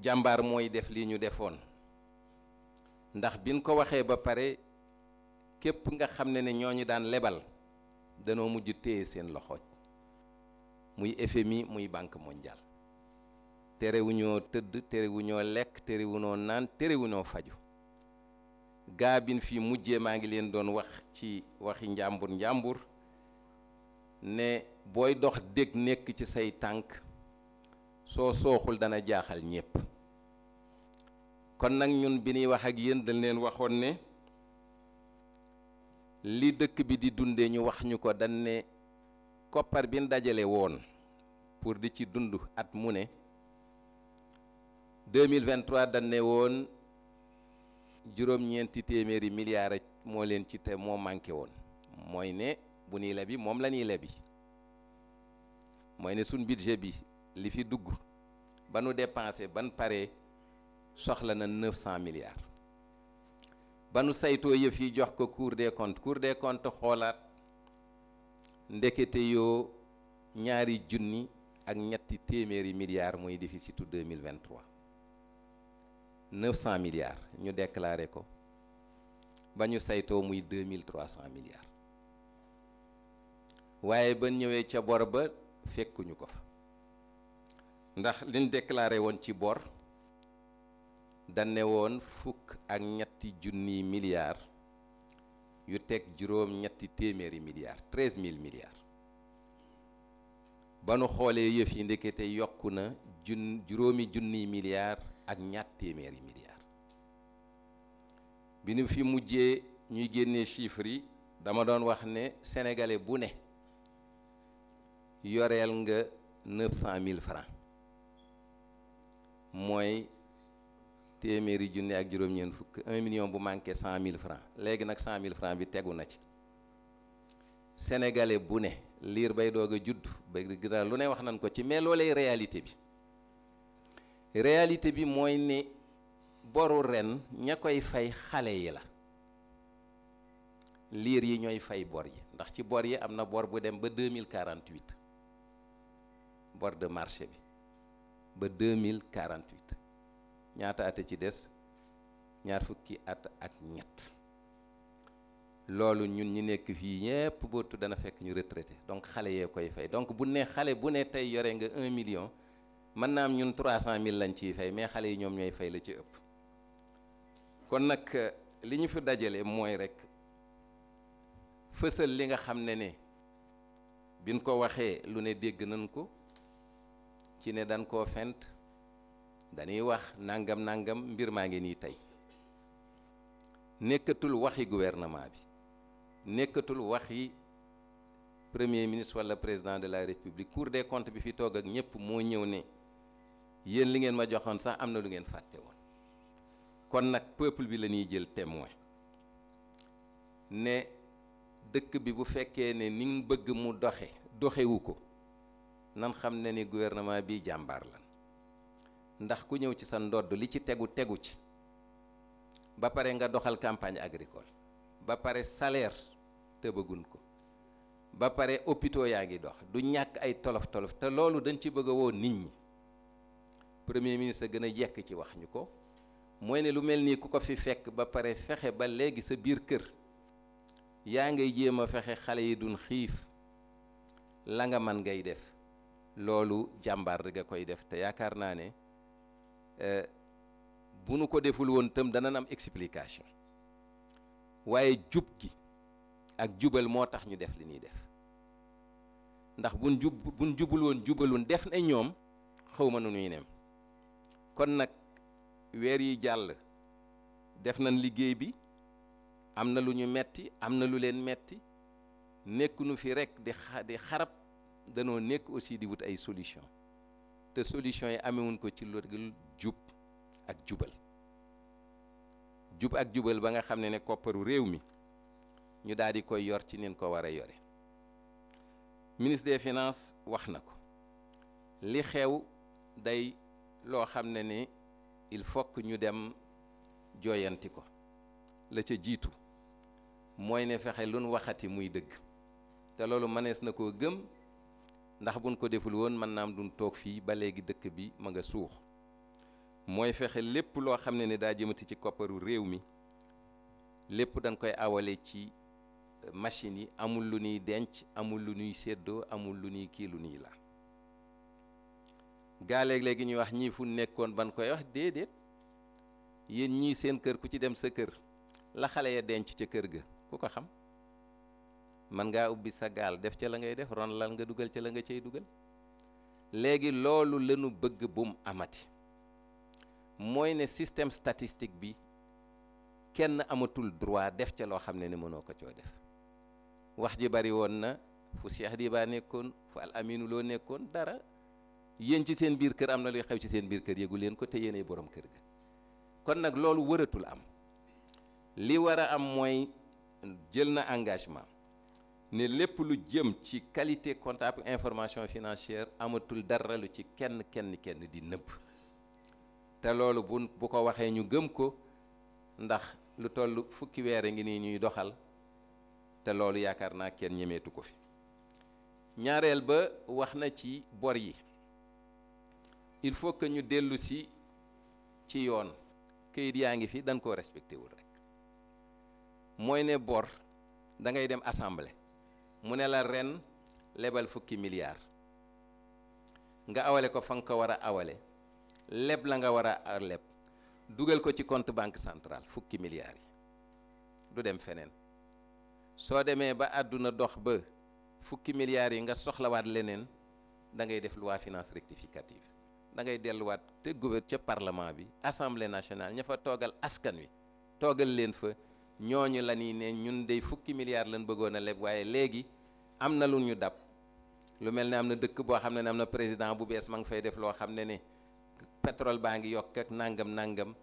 jàmbaar mooy def li ñu defoon ndax biñ ko waxee ba pare képp nga xam ne ñooñu daan lebal danoo mujj téye seen loxo muy FMI muy Banque mondiale terewuñoo tëdd terewuñoo lekk terewuñoo naan terewuñoo faju gaa bin fi mujjee maa ngi leen doon wax ci waxi njàmbur ne booy dox dégg nekk ci say tànk soo sooxul dana jaaxal ñépp kon nag ñun bi ñuy wax ak yéen dañ leen waxoon ne li dëkk bi di dunde ñu wax ñu ko dañ ne koppar bi ñu dajale woon pour di ci dund at mu ne 2023 dañ ne woon juróom-ñeenti téeméeri milliards moo leen ci te moo manqué woon mooy ne bu ñuy lebi moom la ñuy lebi mooy ne suñ budget bi li fi dugg ba nu dépensé ban pare soxla na 900 milliards ba nu saytoo yëf yi jox ko Cour des comptes xoolaat ndekete yoo ñaari junni ak ñetti téeméeri milliards mooy déficitu 2023 900 milliards ñu déclaré ko ba ñu saytoo muy 2300 milliards waaye ba ñëwee ca bor ba fekkuñu ko fa ndax liñ déclaré woon ci bor danne woon fukk ak ñetti junniy milliards yu teg juróom ñetti téeméeri milliards 13000 milliards ba nu xoolee yëf yi ndekete yokku na juróomi junniy milliards ak ñaar téeméeri milliards. bi nu fi mujjee ñuy génnee chiffres yi dama doon wax ne sénégalais bu ne yoreel nga 900 000 francs mooy téeméeri junni ak juróom-ñeent fukk 1 million bu manqué 100 000 francs léegi nag 100 000 francs bi tegu na ci. sénégalais bu ne liir bay doog a judd ba gën lu ne wax nañ ko ci mais loolay réalité bi mooy ne boru ren ña koy fay xale yi la liir yi ñooy fay bor yi ndax ci bor yi am na bor bu dem ba 2048 bor de marché bi ba 2048 ñaata at ci des ñaar fukki at ak ñett loolu ñun ñi nekk fii ñépp bootu dana fekk ñu retraité donc xale yee koy fay donc bu ne xale bu ne tey yore nga 1 million mën naa am ñun 300 000 lañ ciy fay mais xale yi ñoom ñooy fay la ci ëpp. kon nag li ñu fi dajale mooy rek fësal li nga xam ne biñ ko waxee lu ne dégg nañ ko ci ne dañ koo fent dañuy wax nangam nangam mbir maa ngi nii tey nekkatul waxi gouvernement bi nekkatul waxi premier ministre wala président de la république cour des comptes bi fi toog ak ñëpp moo ñëw ne yéen li ngeen ma joxoon sax am na lu ngeen fàtte woon kon nag peuple bi la ñuy jël témoin ne dëkk bi bu fekkee ne ni nga bëgg mu doxewu ko nan xam ne ni gouvernement bi jàmbaar la ndax ku ñëw ci sa ndodd li ci tegu ci ba pare nga doxal campagne agricole ba pare salaire te bëggun ko ba pare hôpitaux yaa ngi dox du ñàkk ay tolof-tolof te loolu dañ ci bëgg a woo nit ñi premier ministre gën a jekk ci wax ñu ko mooy ne lu mel nii ku ko fi fekk ba pare fexe ba léegi sa biir kër yaa ngay jéem a fexe xale yi duñ xiif la nga man ngay def loolu jàmbaar nga koy def te yaakaar naa ne bu nu ko deful woon tam dana am explication waaye jub gi ak jubal moo tax ñu def li ñuy def ndax buñ jubul woon jubalun def na ñoom xaw ma nu ñuy nem kon nag weer yi jàll def nañ liggéey bi am na lu ñu metti am na lu leen metti nekkunu fi rek di xarab danoo nekk aussi di wut ay solution te solution yi amewuñ ko ci lu jub ak jubal ba nga xam ne kopparu réew mi ñu daal di koy yor ci nin ko war a yore ministre des finances wax na ko li xew day loo xam ne il faut que ñu dem jooyanti ko la ca jiitu mooy ne fexe luñ waxati muy dëgg te loolu mënees na koo gëm ndax buñ ko deful woon mën naam duñ toog fii ba léegi dëkk bi ma nga suux mooy fexe lépp loo xam ne daa jëmati ci kopparu réew mi lépp dañ koy awale ci machine yi amul lu ñuy denc amul lu ñuy séddoo amul lu ñuy kii lu ñuy la gaa léegi ñuy wax ñii fu nekkoon ban koy wax déedéet yéen ñii seen kër ku ci dem sa kër la xale ya denc ca kër ga ku ko xam man ngaa ubbi sa gaal def ca la ngay def ron lal nga dugal ca la nga cay dugal léegi loolu lañu bëgg bum amati mooy ne système statistique bi kenn amatul droit def ca loo xam ne mënoo ko coo def wax ji bari woon na fu Cheikh Diba nekkoon fu Al Aminu Lo nekkoon dara yéen ci seen biir kër am na luy xew ci seen biir kër yëgu leen ko te yéenay borom kër ga kon nag loolu wëratul am li war a am mooy jël na engagement ne lépp lu jëm ci qualité comptable information financière amatul dara lu ci kenn di nëbb te loolu bu ko waxee ñu gëm ko ndax lu toll fukki weer ngi nii ñuy doxal te loolu yaakaar naa kenn ñemeetu ko fi ñaareel ba wax na ci bor yi il faut que ñu dellu ci yoon këyit yaa ngi fi dañ koo respecté wul rek mooy ne bor da ngay dem assemblée mu ne la ren lebal fukki milliards nga awale ko fa nga ko war a awale leb la nga war a leb dugal ko ci compte banque centrale fukki milliards yi du dem feneen soo demee ba àdduna dox ba fukki milliards yi nga soxlawaat leneen da ngay def loi finance rectificative da ngay delluwaat te gouvernement ca parlement bi assemblée nationale ña fa toogal askan wi toogal leen fa ñooñu la ñuy ne ñun dey fukki milliards lañ bëggoon a leb waaye léegi am na lu ñu dab lu mel ne am na dëkk boo xam ne am na président bu bees ma ngi fay def loo xam ne pétrole baa ngi yokk ak nangam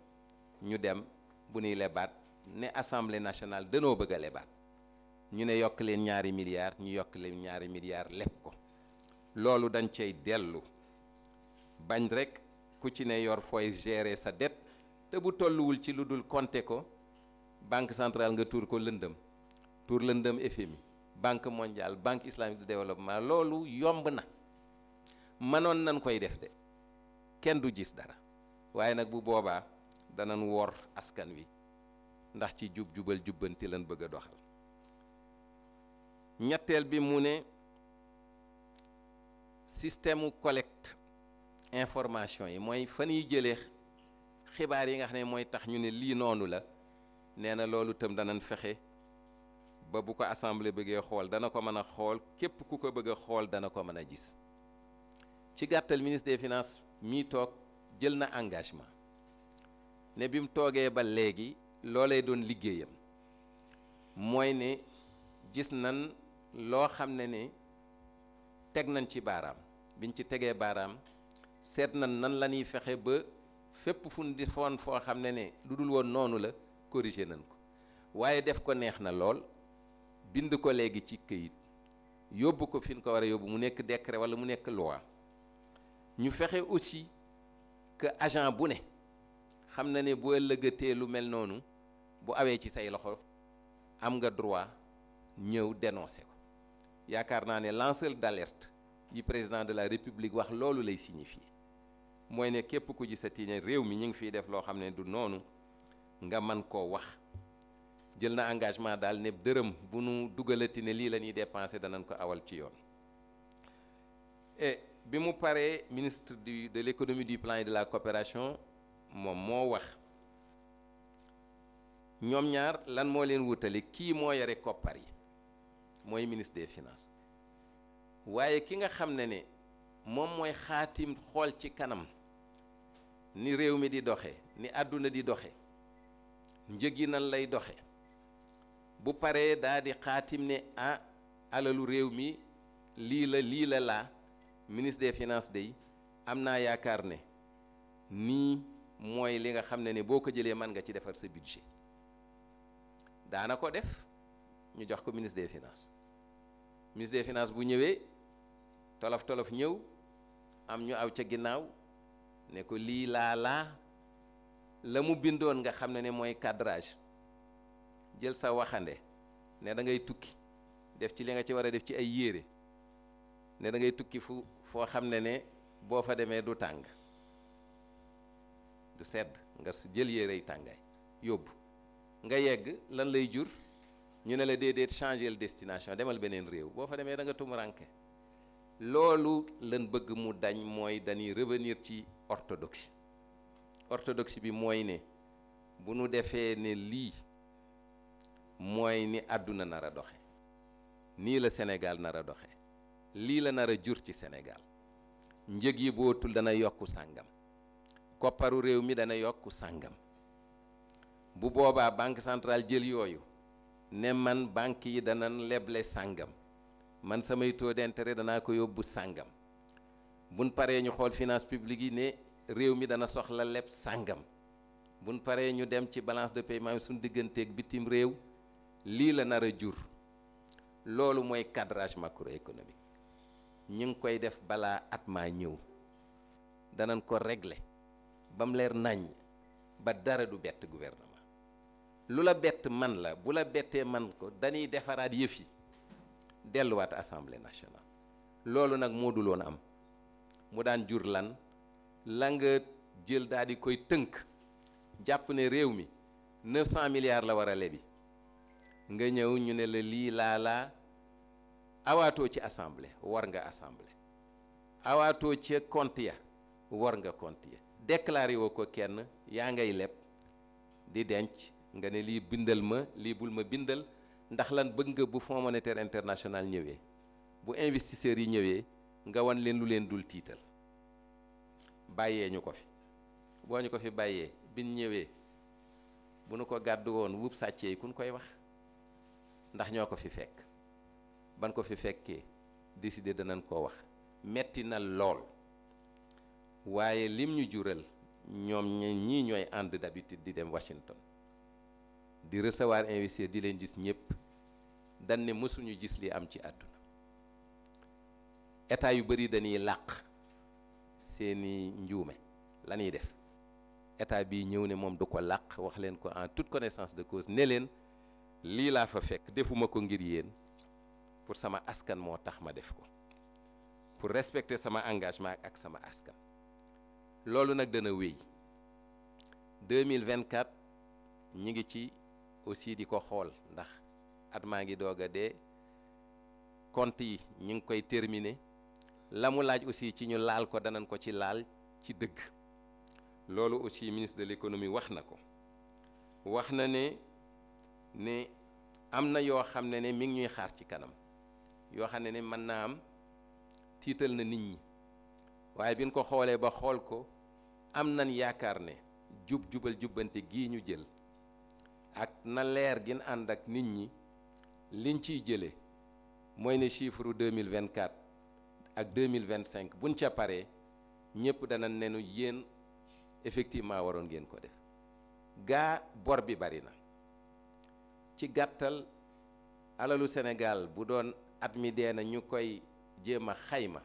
ñu dem bu ñuy lebaat ne assemblée nationale danoo bëgg a lebaat ñu ne yokk leen ñaari milliards ñu yokk leen ñaari milliards leb ko loolu dañ cay dellu bañ rek ku ci ne yor fooy gérer sa dette te bu tolluwul ci lu dul compter ko banque centrale nga tuur ko lëndëm tuur lëndëm FMI banque mondiale banque islamique de développement loolu yomb na mënoon nañ koy def de kenn du gis dara waaye nag bu boobaa danañ wor askan wi ndax ci jubal jubbanti lañ bëgg a doxal ñetteel bi mu ne système collecte information yi mooy fan yi jëlee xibaar yi nga xam ne mooy tax ñu ne lii noonu la nee na loolu itam danañ fexe ba bu ko assemblée bëggee xool dana ko mën a xool képp ku ko bëgg a xool dana ko mën a gis ci gàttal ministre des finances mii toog jël na engagement ne bi mu toogee ba léegi loolee doon liggéeyam mooy ne gis nan loo xam ne teg nañ ci baaraam biñ ci tegee baaraam seet nan la ñuy fexe ba fépp fu ñu defoon foo xam ne lu dul woon noonu la corriger nañ ko waaye def ko neex na lool bind ko léegi ci këyit yóbbu ko fi ñu ko war a yóbbu mu nekk décret walla mu nekk loi ñu fexe aussi que agent bu ne xam na ne bu ëllëgatee lu mel noonu bu awee ci say loxo am nga droit ñëw dénoncer ko yaakaar naa ne lanceur d'alerte yi président de la république wax loolu lay signifier mooy ne képp ku gisati ne réew mi ñu ngi fiy def loo xam ne du noonu nga man koo wax jël na engagement daal ne dërëm bu nu dugalati ne lii la ñuy dépenser danañ ko awal ci yoon et bi mu paree ministre de l'économie du plan et de la coopération moom moo wax ñoom ñaar lan moo leen wutale kii moo yore koppar yi mooy ministre des finances waaye ki nga xam ne moom mooy xaatim xool ci kanam ni réew mi di doxe ni àdduna di doxe njëg yi nan lay doxe bu paree daa di xaatim ne alalu réew mi lii la laa ministre des finances day am naa yaakaar ne nii mooy li nga xam ne boo ko jëlee mën nga ci defar sa budget daana ko def ñu jox ko ministre des finances bu ñëwee tolof ñëw am ñu aw ca ginnaaw ne ko lii la mu bindoon nga xam ne mooy cadrage jël sa waxande ne da ngay tukki def ci li nga ci war a def ci ay yére ne da ngay tukki foo xam ne boo fa demee du tàng du sedd nga jël yérey tàngaay yóbbu nga yegg lan lay jur ñu ne la déedéet changer le destination demal beneen réew boo fa demee da nga tumuranke loolu lan bëgg mu dañ mooy dañuy revenir ci orthodoxie bi mooy ne bu nu defee ne lii mooy ni àdduna nar a doxe nii la Sénégal nar a doxe lii la nar a jur ci Sénégal njëg yi bootul dana yokku sàngam kopparu réew mi dana yokku sàngam bu boobaa banque centrale jël yooyu ne man banque yi dana leble sàngam man samay taux d'intérêt danaa ko yóbbu sàngam buñ paree ñu xool finance publique yi ne réew mi dana soxla leb sàngam buñ paree ñu dem ci balance de paiement yi suñ digganteeg bitim réew lii la nar a jur loolu mooy cadrage macroéconomique ñu ngi koy def balaa at maa ñëw danañ ko régler ba mu leer naññ ba dara du bett gouvernement lu la bett man la bu la bettee man ko dañuy defaraat yëf yi delluwaat assemblée nationale loolu nag moo dul woon am mu daan jur lan la nga jël daal di koy tënk jàpp ne réew mi 900 milliards la war a lebi nga ñëw ñu ne la lii laa awaatoo ci assemblée war nga assemblée awaatoo ci compte ya war nga compte ya déclaré woo ko kenn yaa ngay leb di denc nga ne lii bindal ma lii bul ma bindal ndax lan bëgg nga bu Fonds monétaire international ñëwee bu investisseurs yi ñëwee nga wan leen lu leen dul tiital bàyyee ñu ko fi boo ñu ko fi bàyyee bin ñëwee bu nu ko gàddu woon wub sàccee kun koy wax ndax ñoo ko fi fekk ban ko fi fekkee décidé danañ koo wax metti na lool waaye lim ñu jural ñoom ñii ñooy ànd d'habitude di dem Washington di recevoir investisseurs di leen gis ñëpp dañ ne mësuñu gis li am ci àdduna état yu bari dañuy làq seeni njuume la ñuy def état bi ñëw ne moom du ko làq wax leen ko en toute connaissance de cause ne leen lii laa fa fekk defuma ko ngir yéen pour sama askan moo tax ma def ko pour respecter sama engagement ak sama askan loolu nag dana wéy 2024 ñi ngi ci aussi di ko xool ndax at maa ngi doog a dee compte yi ñu ngi koy terminer la mu laaj aussi ci ñu laal ko danañ ko ci laal ci dëgg loolu aussi ministre de l'économie wax na ko wax na ne am na yoo xam ne mi ngi ñuy xaar ci kanam yoo xam ne mën naa am tiital na nit ñi waaye bi ñu ko xoolee ba xool ko am nañ yaakaar ne jubal jubbante gii ñu jël ak na leer gin ànd ak nit ñi liñ ciy jëlee mooy ne chiffre 2024 ak 2025 buñ ca paree ñëpp dana nenu yéen effectivement waroon ngeen ko def gaa bor bi bari na ci gàttal alalu Sénégal bu doon at mi dee na ñu koy jéem a xayma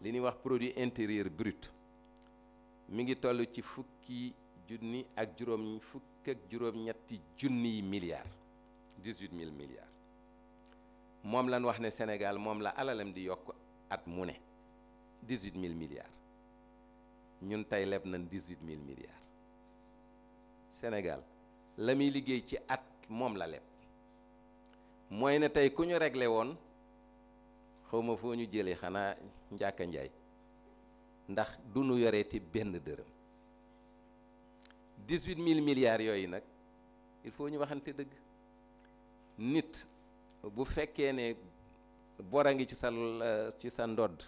li ñuy wax produit intérieur brut mi ngi toll ci fukki ak juróom-ñetti junniy milliards 18 000 milliards moom lañ wax ne Sénégal moom la alalam di yokk at mu ne 18 000 milliards ñun tey leb nañ 18 000 milliards Sénégal la muy liggéey ci at moom la leb mooy ne tey ku ñu réglé woon xawma foo ñu jëlee xanaa njàkka njaay ndax du nu yoreeti benn dërëm 18 000 milliards yooyu nag il faut ñu waxante dëgg nit bu fekkee ne bora ngi ci sa ndodd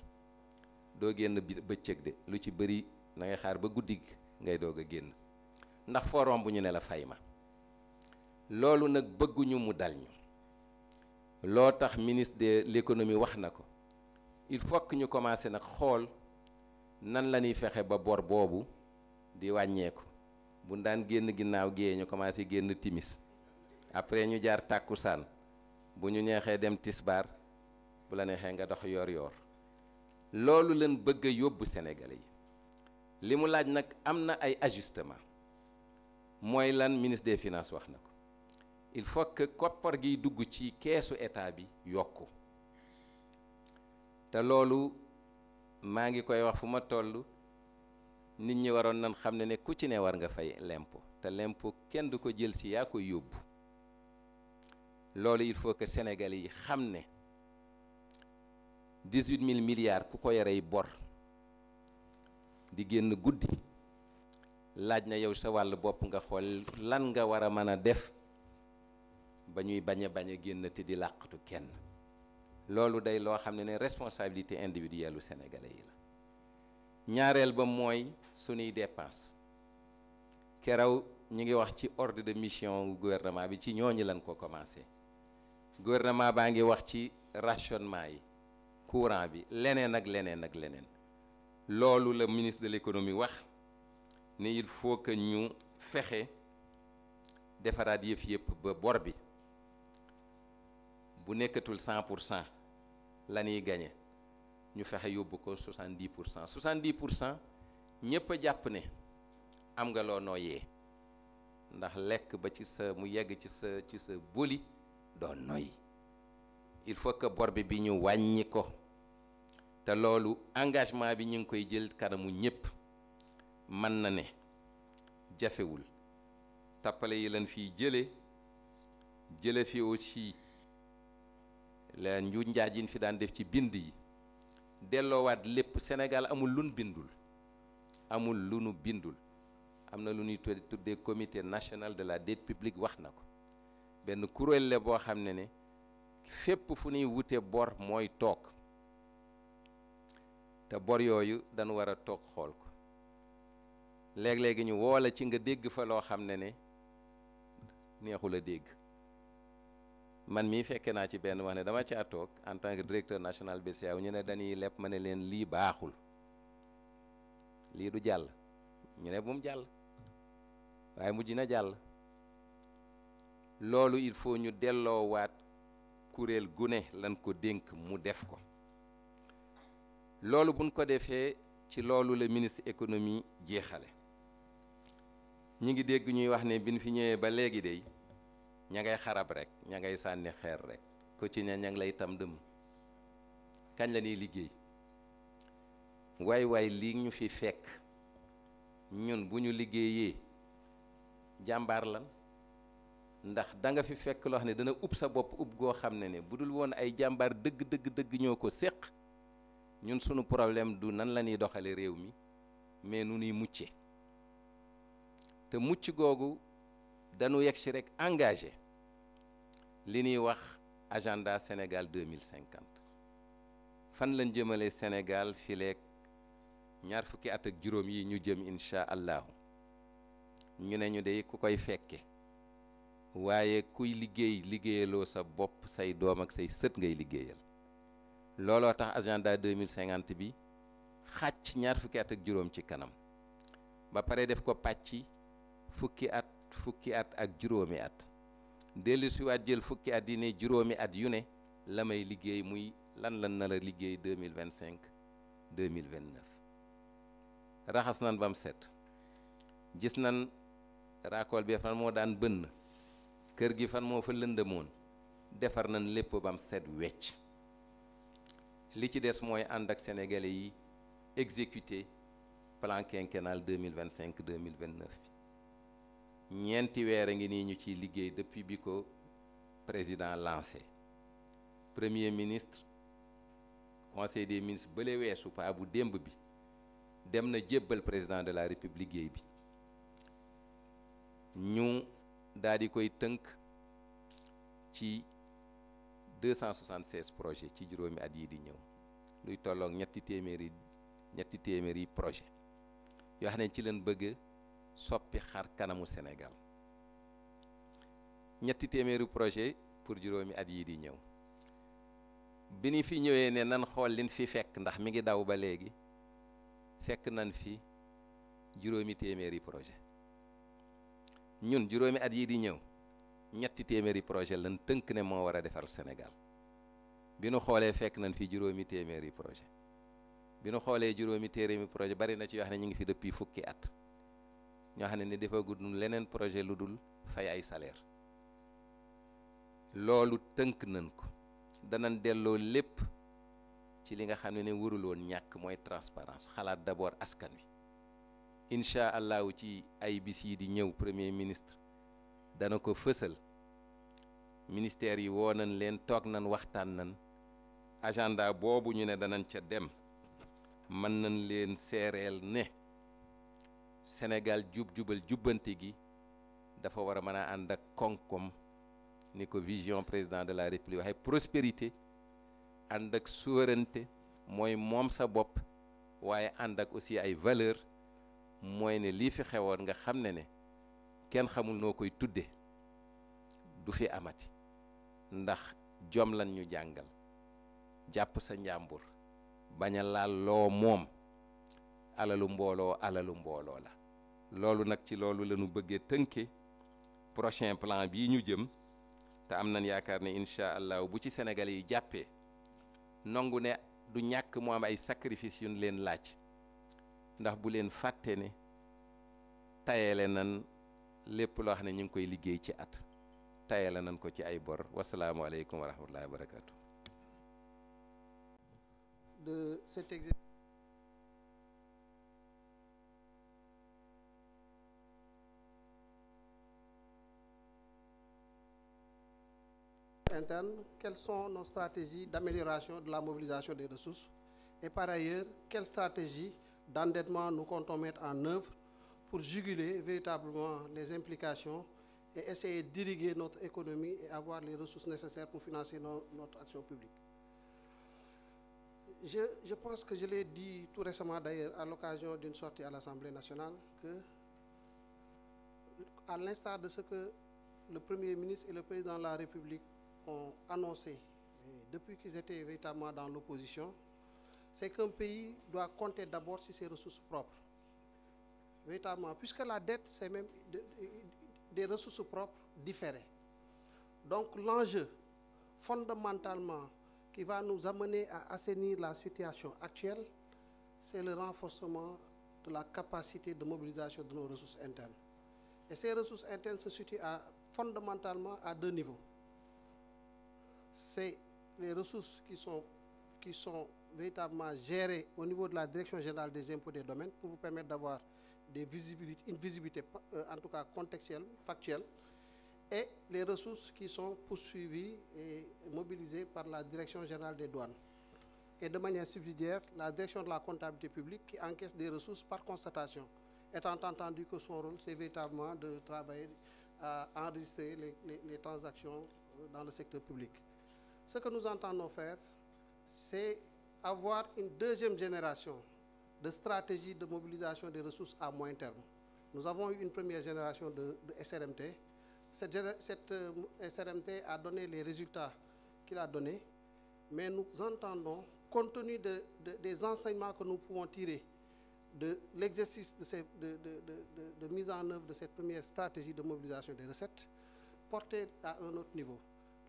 doo génn bëccëg de lu ci bëri na ngay xaar ba guddi ngay doog a génn ndax forom bu ñu ne la fay ma loolu nag bëgguñu mu dal ñu loo tax ministre de l'économie wax na ko il faut que ñu commencé nag xool nan la ñuy fexe ba bor boobu di wàññeeku bu daan génn ginnaaw gée ñu commencé génn timis après ñu jaar tàkkusaan bu ñu neexee dem tisbaar bu la neexee nga dox yoor loolu leen bëgg a yóbbu Sénégalais yi li mu laaj nag am na ay ajustement mooy lan ministre des finances wax na ko il faut que koppar giy dugg ci keesu état bi yokku te loolu maa ngi koy wax fu ma toll nit ñi waroon nañ xam ne ku ci ne war nga fay l'impôt te l'impôt kenn du ko jël si yaa koy yóbbu loolu il faut que Sénégalais yi xam ne 18 000 milliards ku ko yorey bor di génn guddi laaj na yow sa wàll bopp nga xool lan nga war a mën a def ba ñuy bañ a génn te di làqatu kenn loolu day loo xam ne responsabilité individuelle u Sénégalais yi la ñaareel ba mooy sunuy dépense keroog ñi ngi wax ci ordre de mission gouvernement bi ci ñooñu lañ ko commencé gouvernement baa ngi wax ci rationnement yi courant bi leneen ak leneen loolu la ministre de l'économie wax ne il faut que ñu fexe defaraat yëpp ba bor bi bu nekkatul 100% la ñuy gagné ñu fexe yóbbu ko 70%. 70% ñëpp a jàpp ne am nga loo nooyee ndax lekk ba ci sa mu yegg ci sa boli doo noy il faut que bor bi ñu wàññi ko te loolu engagement bi ñu ngi koy jël kanamu ñëpp mën na ne jafewul tappale yi leen fii jële fi aussi la nju njaaj yi fi daan def ci bind yi delloowaat lépp Sénégal amul lu nu bindul am na lu ñuy tuddee comité national de la dette publique wax na ko benn kuréel la boo xam ne fépp fu ñuy wute bor mooy toog te bor yooyu dañu war a toog xool ko léeg-léegi ñu woola ci nga dégg fa loo xam ne neexul a dégg. man mii fekke naa ci benn wax ne dama caa toog en tant que directeur national BCEAO ñu ne dañuy leb ma ne leen lii baaxul lii du jàll ñu ne bu mu jàll waaye mujj na jàll. loolu il faut ñu delloowaat kuréel gu ne lan ko dénk mu def ko. loolu buñ ko defee ci loolu la ministre économie jeexale. ñi ngi dégg ñuy wax ne biñ fi ñëwee ba léegi de ña ngay xarab rek ña ngay sànni xeer rek ko ci ña ngi lay tam dëm kañ la ñuy liggéey waay lii ñu fi fekk ñun bu ñu liggéeyee jàmbaar lan ndax da nga fi fekk loo xam ne dana ub sa bopp ub goo xam ne bu dul woon ay jàmbaar dëgg ñoo ko séq ñun sunu problème du nan la ñuy doxale réew mi mais nu ñuy mucce te mucc googu dañu yegg si rek engagé li ñuy wax agenda Sénégal 2050 fan lañ jëmale Sénégal fileek ñaar fukki at ak juróom yi ñu jëm incha allahu ñu ne ñu de ku koy fekke waaye kuy liggéeyaloo sa bopp say doom ak say sët ngay liggéeyal looloo tax agenda 2050 bi xàcc ñaar fukki at ak juróom ci kanam ba pare def ko pàcc fukki at ak juróomi at dellu si waat jël fukki at yi ne juróomi at yu ne la may liggéey muy lan na la liggéey 2025 2029 raxas nan ba mu set gis nan raakool bi fan moo daan bënn kër gi fan moo fa lëndëmoon defar nañ lépp ba mu set wecc li ci des mooy ànd ak sénégalais yi exécuter plan quinquennal 2025 2029 bi ñeenti weer a ngi nii ñu ciy liggéey depuis bi ko président lancé premier ministre conseil des ministres bële weesu pa bu démb bi dem na jébbal président de la république liggéey bi ñu daal di koy tënk ci 276 projets ci juróomi at yi di ñëw luy tolloog ñetti téeméeri projet yoo xam ne ci leen bëgg soppi xar kanamu Sénégal ñetti téeméeri projet pour juróomi at yi di ñëw bi ni fi ñëwee ne nan xool liñ fi fekk ndax mi ngi daw ba léegi fekk nan fi juróomi téeméeri projet ñun juróomi at yi di ñëw ñetti téeméeri projet lan tënk ne moo war a defar Sénégal bi nu xoolee fekk nañ fi juróomi téeméeri projet bi nu xoolee juróomi téeméeri projet bari na ci yoo xam ne ñu ngi fi depuis fukki at ñoo xam ne ni dafa gudd leneen projet lu dul fay ay salaire loolu tënk nañ ko danañ delloo lépp ci li nga xam ne warul woon ñàkk mooy transparence xalaat d'abord askan wi incha allahu ci ay bis yi di ñëw premier ministre dana ko fësal ministère yi woo nañ leen toog nañ waxtaan nañ agenda boobu ñu ne danañ ca dem mën nañ leen seereel ne Sénégal jubal jubbante gi dafa war a mën a ànd ak koom-koom ni ko vision président de la république waxee prospérité ànd ak souveraineté mooy moom sa bopp waaye ànd ak aussi ay valeur mooy ne lii fi xewoon nga xam ne kenn xamul noo koy tudde du fi amati ndax jom lan ñu jàngal jàpp sa njàmbur bañ a laal loo moom alalu mbooloo la loolu nag ci loolu la ñu bëggee tënke prochain plan bii ñu jëm te am nañ yaakaar ne incha allah bu ci Sénégalais yi jàppee nongu ne du ñàkk mu am ay sacrifice yu ñu leen laaj ndax bu leen fàtte ne tayele nan lépp loo xam ne ñu ngi koy liggéey ci at tayele nan ko ci ay bor wasalaamualeykum wa rahmatullahi wa barakatu. De cet exercice interne, quelles sont nos stratégies d'amélioration de la mobilisation des ressources et par ailleurs, quelles stratégies d'endettement nous comptons mettre en œuvre pour juguler véritablement les implications et essayer d'irriguer notre économie et avoir les ressources nécessaires pour financer notre action publique. Je pense que je l'ai dit tout récemment d'ailleurs à l'occasion d'une sortie à l'Assemblée nationale que, à l'instar de ce que le Premier ministre et le Président de la République ont annoncé depuis qu'ils étaient véritablement dans l'opposition, c'est qu'un pays doit compter d'abord sur ses ressources propres. Véritablement, puisque la dette, c'est même des ressources propres différées. Donc l'enjeu, fondamentalement, qui va nous amener à assainir la situation actuelle, c'est le renforcement de la capacité de mobilisation de nos ressources internes. Et ces ressources internes se situent fondamentalement à deux niveaux. C'est les ressources qui sont véritablement gérées au niveau de la Direction générale des impôts et des domaines pour vous permettre d'avoir une visibilité en tout cas contextuelle, factuelle, et les ressources qui sont poursuivies et mobilisées par la Direction générale des douanes. Et de manière subsidiaire, la Direction de la comptabilité publique qui encaisse des ressources par constatation, étant entendu que son rôle, c'est véritablement de travailler à enregistrer les transactions dans le secteur public. Ce que nous entendons faire, c'est avoir une deuxième génération de stratégies de mobilisation des ressources à moyen terme. Nous avons eu une première génération de SRMT. Cette SRMT a donné les résultats qu'il a donnés, mais nous entendons, compte tenu des enseignements que nous pouvons tirer de l'exercice de mise en œuvre de cette première stratégie de mobilisation des recettes, porter à un autre niveau.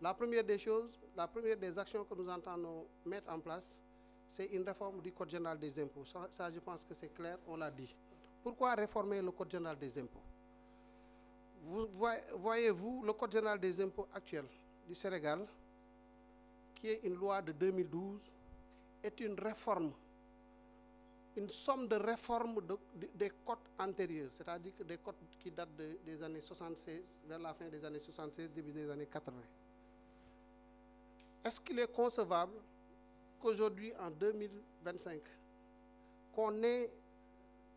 La première des choses, la première des actions que nous entendons mettre en place, c'est une réforme du Code général des impôts. Ça, je pense que c'est clair, on l'a dit. Pourquoi réformer le Code général des impôts? Voyez-vous, le Code général des impôts actuel du Sénégal, qui est une loi de 2012, est une réforme, une somme de réformes des codes antérieurs, c'est-à-dire que des codes qui datent des années 76, vers la fin des années 76, début des années 80. Est-ce qu'il est concevable qu'aujourd'hui, en 2025, qu'on ait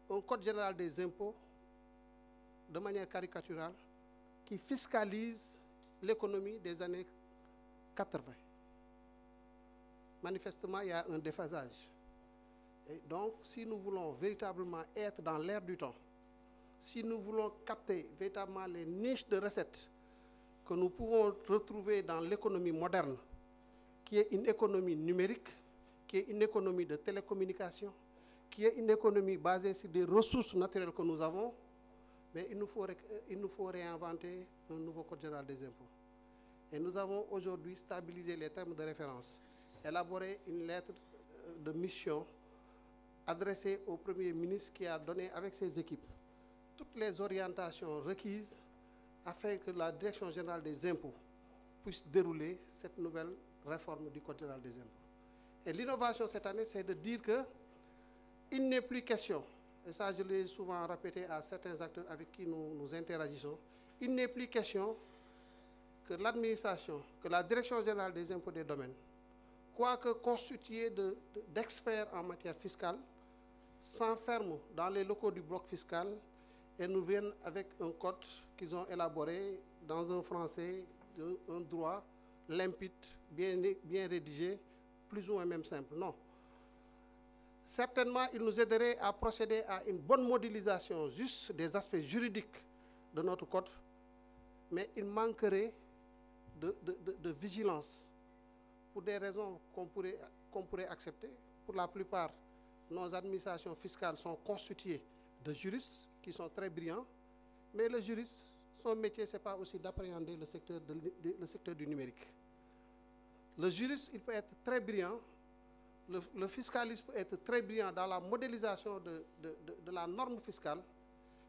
un Code général des impôts de manière caricaturale qui fiscalise l'économie des années 80? Manifestement, il y a un déphasage. Et donc, si nous voulons véritablement être dans l'ère du temps, si nous voulons capter véritablement les niches de recettes que nous pouvons retrouver dans l'économie moderne, qui est une économie numérique, qui est une économie de télécommunication, qui est une économie basée sur des ressources naturelles que nous avons, mais il nous faut réinventer un nouveau Code général des impôts. Et nous avons aujourd'hui stabilisé les termes de référence, élaboré une lettre de mission adressée au Premier ministre qui a donné avec ses équipes toutes les orientations requises afin que la Direction générale des impôts puisse dérouler cette nouvelle réforme du Code général des impôts. Et l'innovation cette année, c'est de dire qu'il n'est plus question, et ça je l'ai souvent répété à certains acteurs avec qui nous interagissons, il n'est plus question que l'administration, que la Direction générale des impôts et des domaines, quoique constituée d'experts en matière fiscale, s'enferment dans les locaux du bloc fiscal et nous viennent avec un code qu'ils ont élaboré dans un français, un droit limpide, bien rédigé, plus ou moins même simple. Non. Certainement, il nous aiderait à procéder à une bonne modélisation juste des aspects juridiques de notre code, mais il manquerait de vigilance pour des raisons qu'on pourrait accepter. Pour la plupart, nos administrations fiscales sont constituées de juristes qui sont très brillants, mais le juriste, son métier, ce n'est pas aussi d'appréhender le secteur du numérique. Le juriste, il peut être très brillant, le fiscaliste peut être très brillant dans la modélisation de la norme fiscale,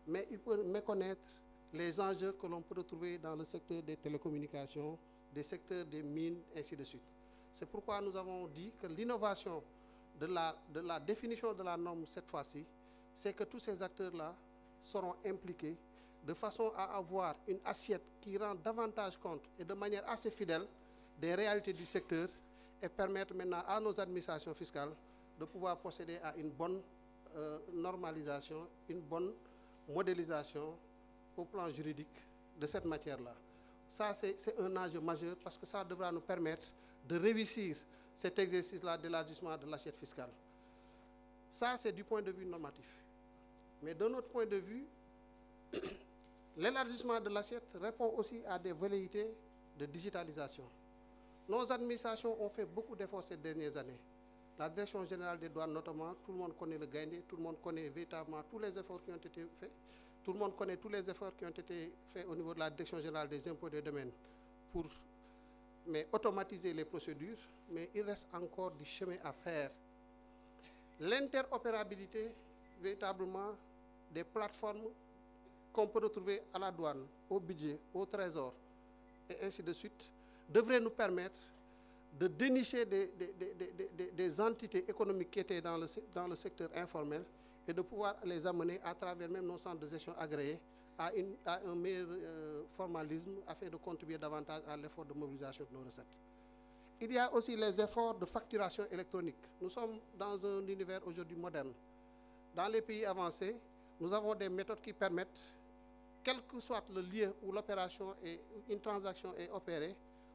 mais il peut méconnaître les enjeux que l'on peut retrouver dans le secteur des télécommunications, des secteurs des mines, ainsi de suite. C'est pourquoi nous avons dit que l'innovation de la définition de la norme cette fois-ci, c'est que tous ces acteurs-là seront impliqués de façon à avoir une assiette qui rend davantage compte et de manière assez fidèle des réalités du secteur et permettre maintenant à nos administrations fiscales de pouvoir procéder à une bonne normalisation, une bonne modélisation au plan juridique de cette matière-là. Ça, c'est un enjeu majeur parce que ça devra nous permettre de réussir cet exercice-là d'élargissement de l'assiette fiscale. Ça, c'est du point de vue normatif. Mais de notre point de vue, l'élargissement de l'assiette répond aussi à des velléités de digitalisation. Nos administrations ont fait beaucoup d'efforts ces dernières années. La Direction générale des douanes notamment, tout le monde connaît le Gaïndé, tout le monde connaît véritablement tous les efforts qui ont été faits. Tout le monde connaît tous les efforts qui ont été faits au niveau de la Direction générale des impôts et des domaines pour automatiser les procédures, mais il reste encore du chemin à faire. L'interopérabilité, véritablement, des plateformes qu'on peut retrouver à la douane, au budget, au trésor, et ainsi de suite, devrait nous permettre de dénicher des entités économiques qui étaient dans le secteur informel et de pouvoir les amener à travers même nos centres de gestion agréés à un meilleur formalisme afin de contribuer davantage à l'effort de mobilisation de nos recettes. Il y a aussi les efforts de facturation électronique. Nous sommes dans un univers aujourd'hui moderne. Dans les pays avancés, nous avons des méthodes qui permettent, quel que soit le lieu où l'opération et une transaction est opérée,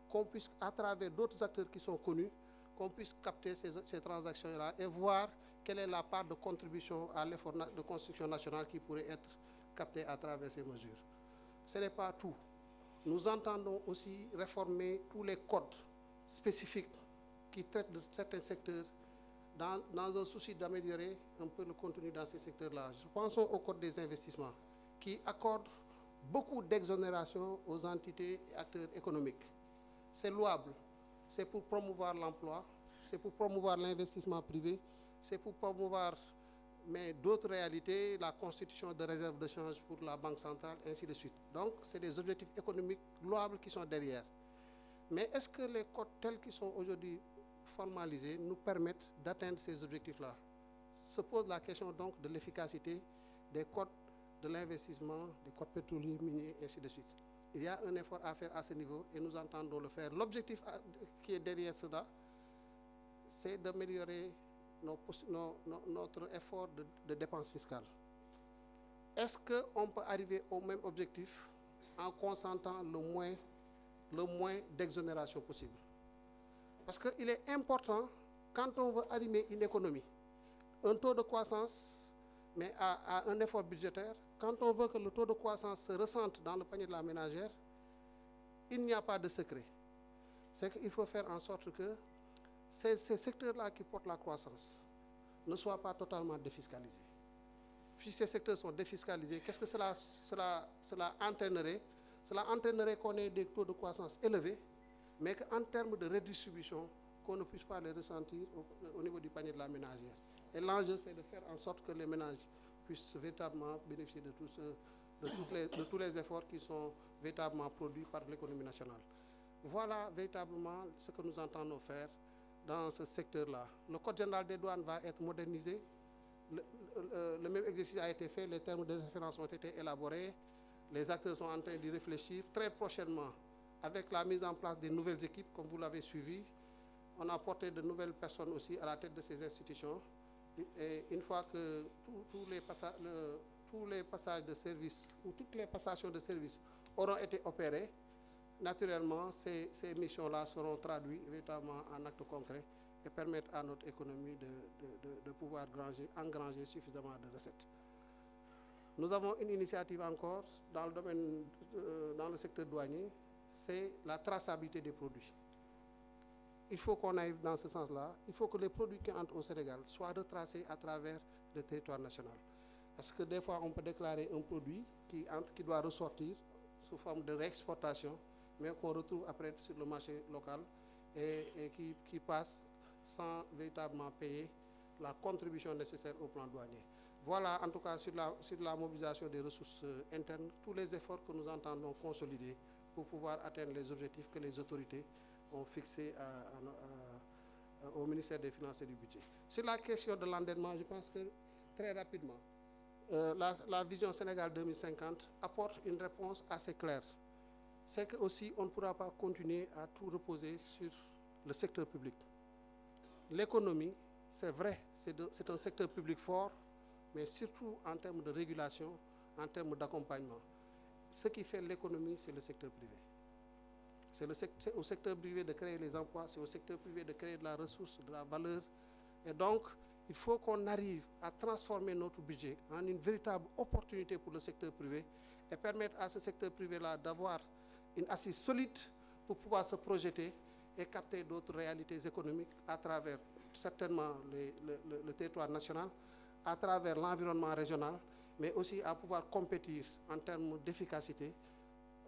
qu'on puisse, à travers d'autres acteurs qui sont connus, qu'on puisse capter ces transactions-là et voir quelle est la part de contribution à l'effort de construction nationale qui pourrait être captée à travers ces mesures. Ce n'est pas tout. Nous entendons aussi réformer tous les codes spécifiques qui traitent de certains secteurs dans un souci d'améliorer un peu le contenu dans ces secteurs-là. Pensons au code des investissements qui accorde beaucoup d'exonérations aux entités et acteurs économiques. C'est louable, c'est pour promouvoir l'emploi, c'est pour promouvoir l'investissement privé, c'est pour promouvoir d'autres réalités, la constitution de réserves de change pour la Banque centrale, ainsi de suite. Donc, c'est des objectifs économiques louables qui sont derrière. Mais est-ce que les codes tels qu'ils sont aujourd'hui formalisés nous permettent d'atteindre ces objectifs-là? Se pose la question donc de l'efficacité des codes de l'investissement, des codes pétroliers, miniers, ainsi de suite. Il y a un effort à faire à ce niveau et nous entendons le faire. L'objectif qui est derrière cela, c'est d'améliorer notre effort de dépenses fiscales. Est-ce qu'on peut arriver au même objectif en consentant le moins d'exonération possible? Parce qu'il est important, quand on veut animer une économie, un taux de croissance, mais à un effort budgétaire, quand on veut que le taux de croissance se ressente dans le panier de la ménagère, il n'y a pas de secret. C'est qu'il faut faire en sorte que ces secteurs-là qui portent la croissance ne soient pas totalement défiscalisés. Si ces secteurs sont défiscalisés, qu'est-ce que cela entraînerait? Cela entraînerait qu'on ait des taux de croissance élevés, mais qu'en termes de redistribution, qu'on ne puisse pas les ressentir au niveau du panier de la ménagère. Et l'enjeu, c'est de faire en sorte que les ménages puissent véritablement bénéficier de tous les efforts qui sont véritablement produits par l'économie nationale. Voilà véritablement ce que nous entendons faire dans ce secteur-là. Le Code général des douanes va être modernisé. Le même exercice a été fait, les termes de référence ont été élaborés. Les acteurs sont en train d'y réfléchir. Très prochainement, avec la mise en place des nouvelles équipes, comme vous l'avez suivi, on a porté de nouvelles personnes aussi à la tête de ces institutions. Et une fois que tous les passages de service ou toutes les passations de service auront été opérées, naturellement, ces missions-là seront traduites véritablement en actes concrets et permettre à notre économie de pouvoir engranger suffisamment de recettes. Nous avons une initiative encore dans le secteur douanier, c'est la traçabilité des produits. Il faut qu'on aille dans ce sens-là. Il faut que les produits qui entrent au Sénégal soient retracés à travers le territoire national. Parce que des fois, on peut déclarer un produit qui doit ressortir sous forme de réexportation, mais qu'on retrouve après sur le marché local et qui passe sans véritablement payer la contribution nécessaire au plan douanier. Voilà, en tout cas, sur la mobilisation des ressources internes, tous les efforts que nous entendons consolider pour pouvoir atteindre les objectifs que les autorités ont fixés au ministère des Finances et du Budget. Sur la question de l'endettement, je pense que très rapidement, la vision Sénégal 2050 apporte une réponse assez claire. C'est qu'aussi, on ne pourra pas continuer à tout reposer sur le secteur public. L'économie, c'est vrai, c'est un secteur public fort, mais surtout en termes de régulation, en termes d'accompagnement. Ce qui fait l'économie, c'est le secteur privé. C'est au secteur privé de créer les emplois, c'est au secteur privé de créer de la ressource, de la valeur. Et donc, il faut qu'on arrive à transformer notre budget en une véritable opportunité pour le secteur privé et permettre à ce secteur privé-là d'avoir une assise solide pour pouvoir se projeter et capter d'autres réalités économiques à travers certainement le territoire national, à travers l'environnement régional, mais aussi à pouvoir compétir en termes d'efficacité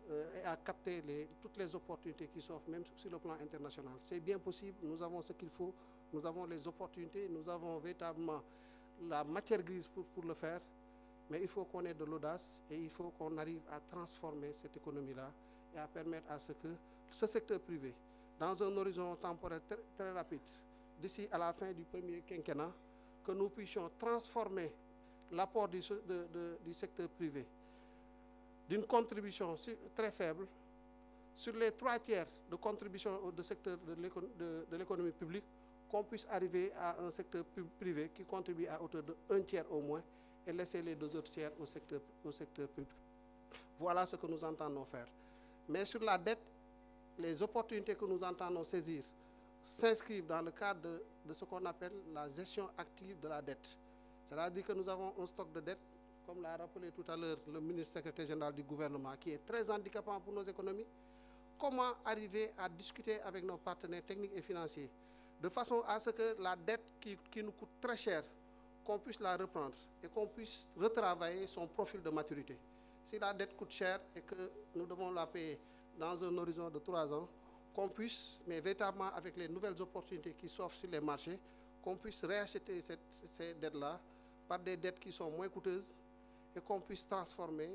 et à capter toutes les opportunités qui s'offrent, même sur le plan international. C'est bien possible, nous avons ce qu'il faut, nous avons les opportunités, nous avons véritablement la matière grise pour le faire, mais il faut qu'on ait de l'audace et il faut qu'on arrive à transformer cette économie-là et à permettre à ce que ce secteur privé, dans un horizon temporel très rapide, d'ici à la fin du premier quinquennat, que nous puissions transformer l'apport du secteur privé d'une contribution très faible sur les 3/3 de contribution au secteur de l'économie publique, qu'on puisse arriver à un secteur privé qui contribue à hauteur de 1/3 au moins et laisser les 2 autres tiers au secteur public. Voilà ce que nous entendons faire. Mais sur la dette, les opportunités que nous entendons saisir s'inscrivent dans le cadre de ce qu'on appelle la gestion active de la dette. C'est-à-dire que nous avons un stock de dette, comme l'a rappelé tout à l'heure le ministre secrétaire général du gouvernement, qui est très handicapant pour nos économies. Comment arriver à discuter avec nos partenaires techniques et financiers de façon à ce que la dette qui nous coûte très cher, qu'on puisse la reprendre et qu'on puisse retravailler son profil de maturité. Si la dette coûte cher et que nous devons la payer dans un horizon de 3 ans, qu'on puisse, mais véritablement avec les nouvelles opportunités qui s'offrent sur les marchés, qu'on puisse réacheter ces dettes-là par des dettes qui sont moins coûteuses et qu'on puisse transformer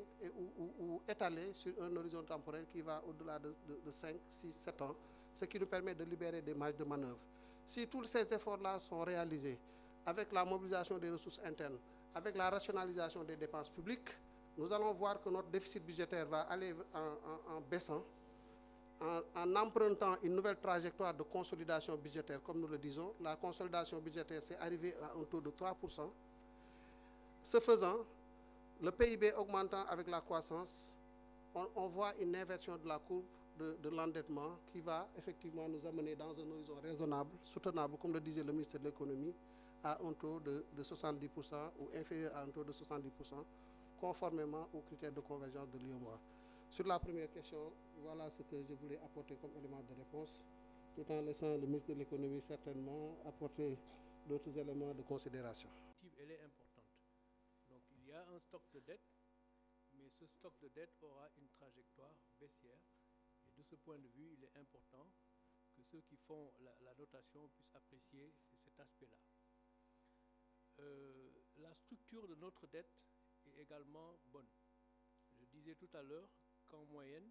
ou étaler sur un horizon temporel qui va au-delà de 5, 6, 7 ans, ce qui nous permet de libérer des marges de manœuvre. Si tous ces efforts-là sont réalisés avec la mobilisation des ressources internes, avec la rationalisation des dépenses publiques, nous allons voir que notre déficit budgétaire va aller en baissant, en empruntant une nouvelle trajectoire de consolidation budgétaire, comme nous le disons. La consolidation budgétaire, c'est arrivé à un taux de 3%. Ce faisant, le PIB augmentant avec la croissance, on voit une inversion de la courbe de l'endettement qui va effectivement nous amener dans un horizon raisonnable, soutenable, comme le disait le ministre de l'économie, à un taux de 70% ou inférieur à un taux de 70%, conformément aux critères de convergence de l'UEMOA. Sur la première question, voilà ce que je voulais apporter comme élément de réponse, tout en laissant le ministre de l'économie certainement apporter d'autres éléments de considération. Elle est importante. Donc il y a un stock de dette, mais ce stock de dette aura une trajectoire baissière. Et de ce point de vue, il est important que ceux qui font la notation puissent apprécier cet aspect-là. La structure de notre dette est également bonne. Je disais tout à l'heure qu'en moyenne,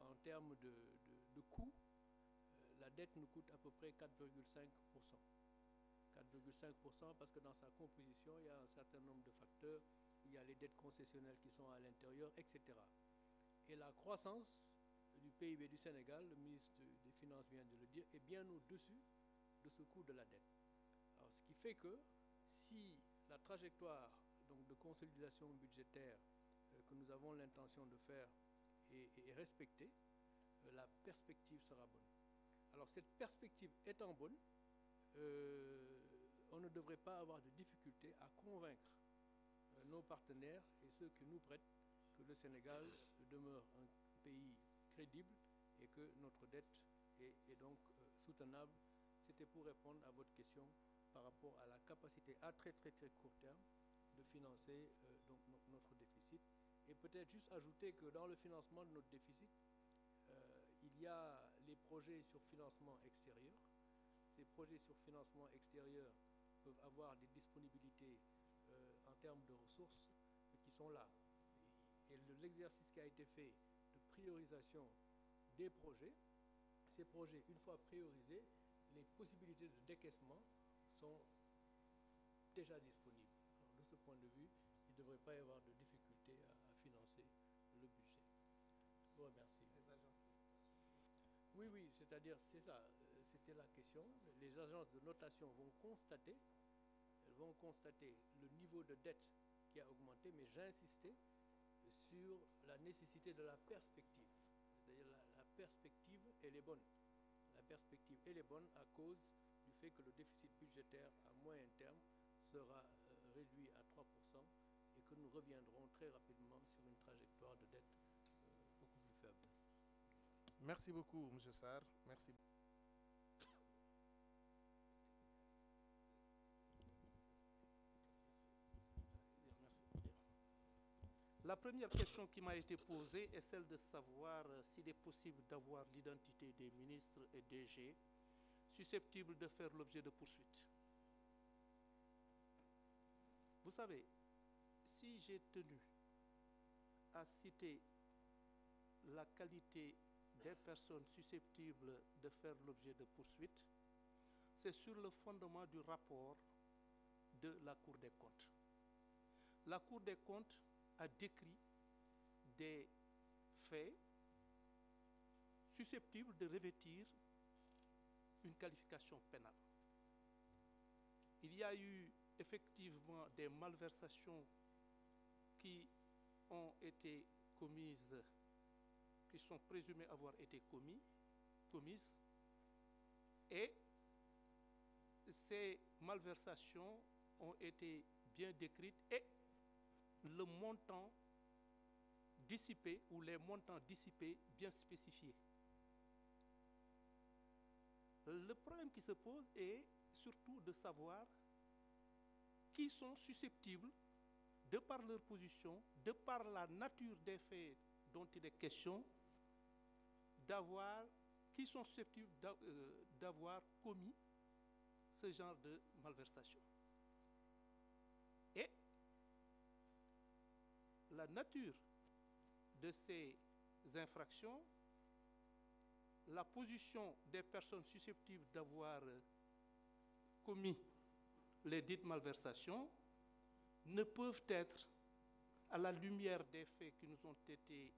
en termes de coût, la dette nous coûte à peu près 4,5%. 4,5% parce que dans sa composition, il y a un certain nombre de facteurs. Il y a les dettes concessionnelles qui sont à l'intérieur, etc. Et la croissance du PIB du Sénégal, le ministre des Finances vient de le dire, est bien au-dessus de ce coût de la dette. Alors, ce qui fait que si la trajectoire donc, de consolidation budgétaire que nous avons l'intention de faire est respectée, la perspective sera bonne. Alors cette perspective étant bonne, on ne devrait pas avoir de difficulté à convaincre nos partenaires et ceux qui nous prêtent que le Sénégal demeure un pays crédible et que notre dette est donc soutenable. C'était pour répondre à votre question par rapport à la capacité à très court terme de financer donc notre déficit. Et peut-être juste ajouter que dans le financement de notre déficit, il y a les projets sur financement extérieur. Ces projets sur financement extérieur peuvent avoir des disponibilités en termes de ressources qui sont là. Et l'exercice qui a été fait de priorisation des projets, ces projets, une fois priorisés, les possibilités de décaissement sont déjà disponibles. Alors, de ce point de vue, il ne devrait pas y avoir de difficulté à financer le budget. Je vous remercie. Les agences de notation. Oui, c'est-à-dire, c'est ça, c'était la question. Les agences de notation vont constater le niveau de dette qui a augmenté, mais j'ai insisté sur la nécessité de la perspective. c'est-à-dire la perspective, elle est bonne. La perspective, elle est bonne à cause du fait que le déficit budgétaire à moyen terme sera réduit à 3% et que nous reviendrons très rapidement sur une trajectoire de dette beaucoup plus faible. Merci beaucoup, M. Sarr. Merci. La première question qui m'a été posée est celle de savoir s'il est possible d'avoir l'identité des ministres et DG susceptibles de faire l'objet de poursuites. Vous savez, si j'ai tenu à citer la qualité des personnes susceptibles de faire l'objet de poursuites, c'est sur le fondement du rapport de la Cour des comptes. La Cour des comptes a décrit des faits susceptibles de revêtir une qualification pénale. Il y a eu effectivement des malversations qui ont été commises, qui sont présumées avoir été commises, et ces malversations ont été bien décrites et le montant dissipé ou les montants dissipés bien spécifiés. Le problème qui se pose est surtout de savoir qui sont susceptibles, de par leur position, de par la nature des faits dont il est question, qui sont susceptibles d'avoir commis ce genre de malversation. Et la nature de ces infractions, la position des personnes susceptibles d'avoir commis les dites malversations ne peuvent être, à la lumière des faits qui nous ont été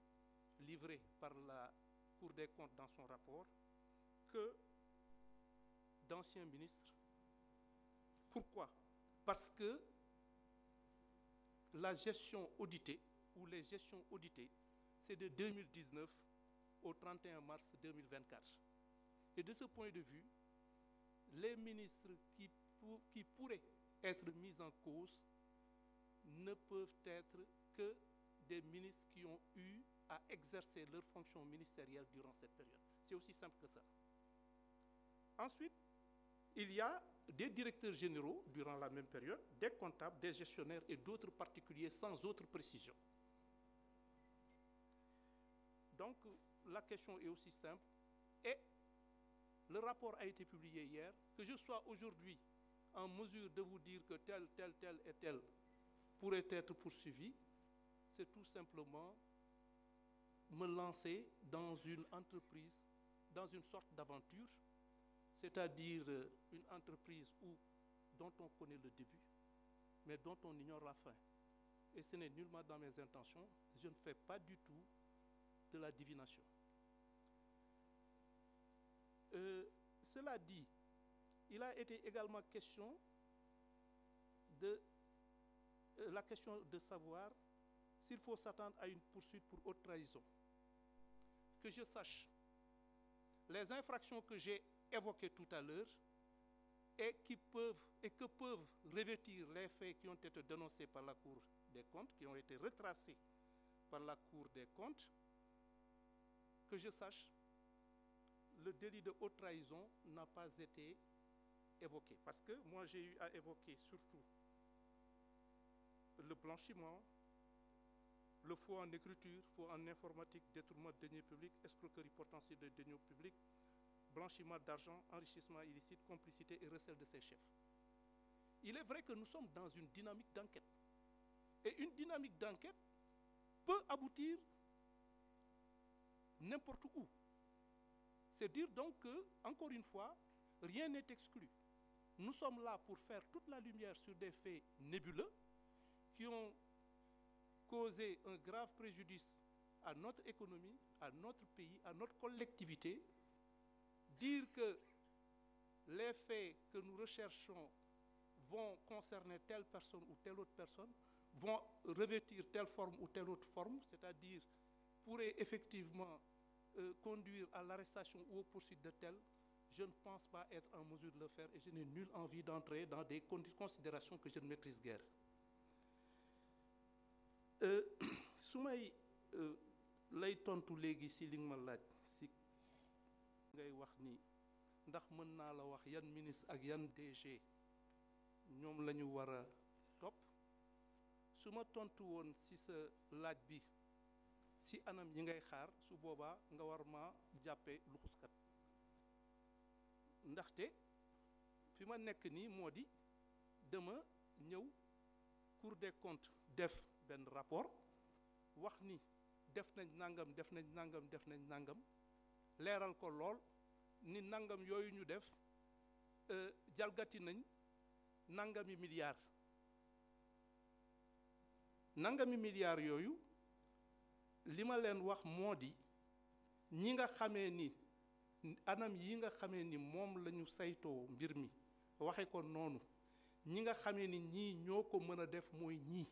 livrés par la Cour des comptes dans son rapport, que d'anciens ministres. Pourquoi? Parce que la gestion auditée, ou les gestions auditées, c'est de 2019 au 31 mars 2024. Et de ce point de vue, les ministres qui pourraient être mis en cause ne peuvent être que des ministres qui ont eu à exercer leurs fonctions ministérielles durant cette période. C'est aussi simple que ça. Ensuite, il y a des directeurs généraux durant la même période, des comptables, des gestionnaires et d'autres particuliers sans autre précision. Donc, la question est aussi simple. Et le rapport a été publié hier. Que je sois aujourd'hui en mesure de vous dire que tel et tel pourrait être poursuivi, c'est tout simplement me lancer dans une entreprise, dans une sorte d'aventure, c'est-à-dire une entreprise dont on connaît le début, mais dont on ignore la fin. Et ce n'est nullement dans mes intentions. Je ne fais pas du tout de la divination. Cela dit, il a été également question de la question de savoir s'il faut s'attendre à une poursuite pour haute trahison. Que je sache, les infractions que j'ai évoquées tout à l'heure et que peuvent revêtir les faits qui ont été dénoncés par la Cour des comptes, qui ont été retracés par la Cour des comptes, que je sache, le délit de haute trahison n'a pas été évoqué. Parce que moi, j'ai eu à évoquer surtout le blanchiment, le faux en écriture, faux en informatique, détournement de deniers publics, escroquerie portant sur des deniers publics, blanchiment d'argent, enrichissement illicite, complicité et recel de ses chefs. Il est vrai que nous sommes dans une dynamique d'enquête. Et une dynamique d'enquête peut aboutir n'importe où. C'est dire donc que, encore une fois, rien n'est exclu. Nous sommes là pour faire toute la lumière sur des faits nébuleux qui ont causé un grave préjudice à notre économie, à notre pays, à notre collectivité. Dire que les faits que nous recherchons vont concerner telle personne ou telle autre personne, vont revêtir telle forme ou telle autre forme, c'est-à-dire pourraient effectivement conduire à l'arrestation ou aux poursuites de tels, je ne pense pas être en mesure de le faire et je n'ai nulle envie d'entrer dans des considérations que je ne maîtrise guère. su may lay tontu léegi si li nga ma laaj si ngay wax ni ndax mën naa la wax yan ministre ak yan DG ñoom la ñu war a topp su ma tontu woon si sa laaj bi si anam yi ngay xaar su boobaa nga war ma jàppee luxuskat ndaxte fi ma nekk nii moo di dama ñëw Cour des comptes def benn rapport wax ni def nañ nangam def nañ nangam def nañ nangam leeral ko lool ni nangam yooyu ñu def jalgati nañ nangami milliards yooyu li ma leen wax moo di ñi nga xamee ni anam yi nga xamee ni moom la ñu saytoo mbir mi waxe ko noonu ñi nga xamee ni ñii ñoo ko mën a def mooy ñii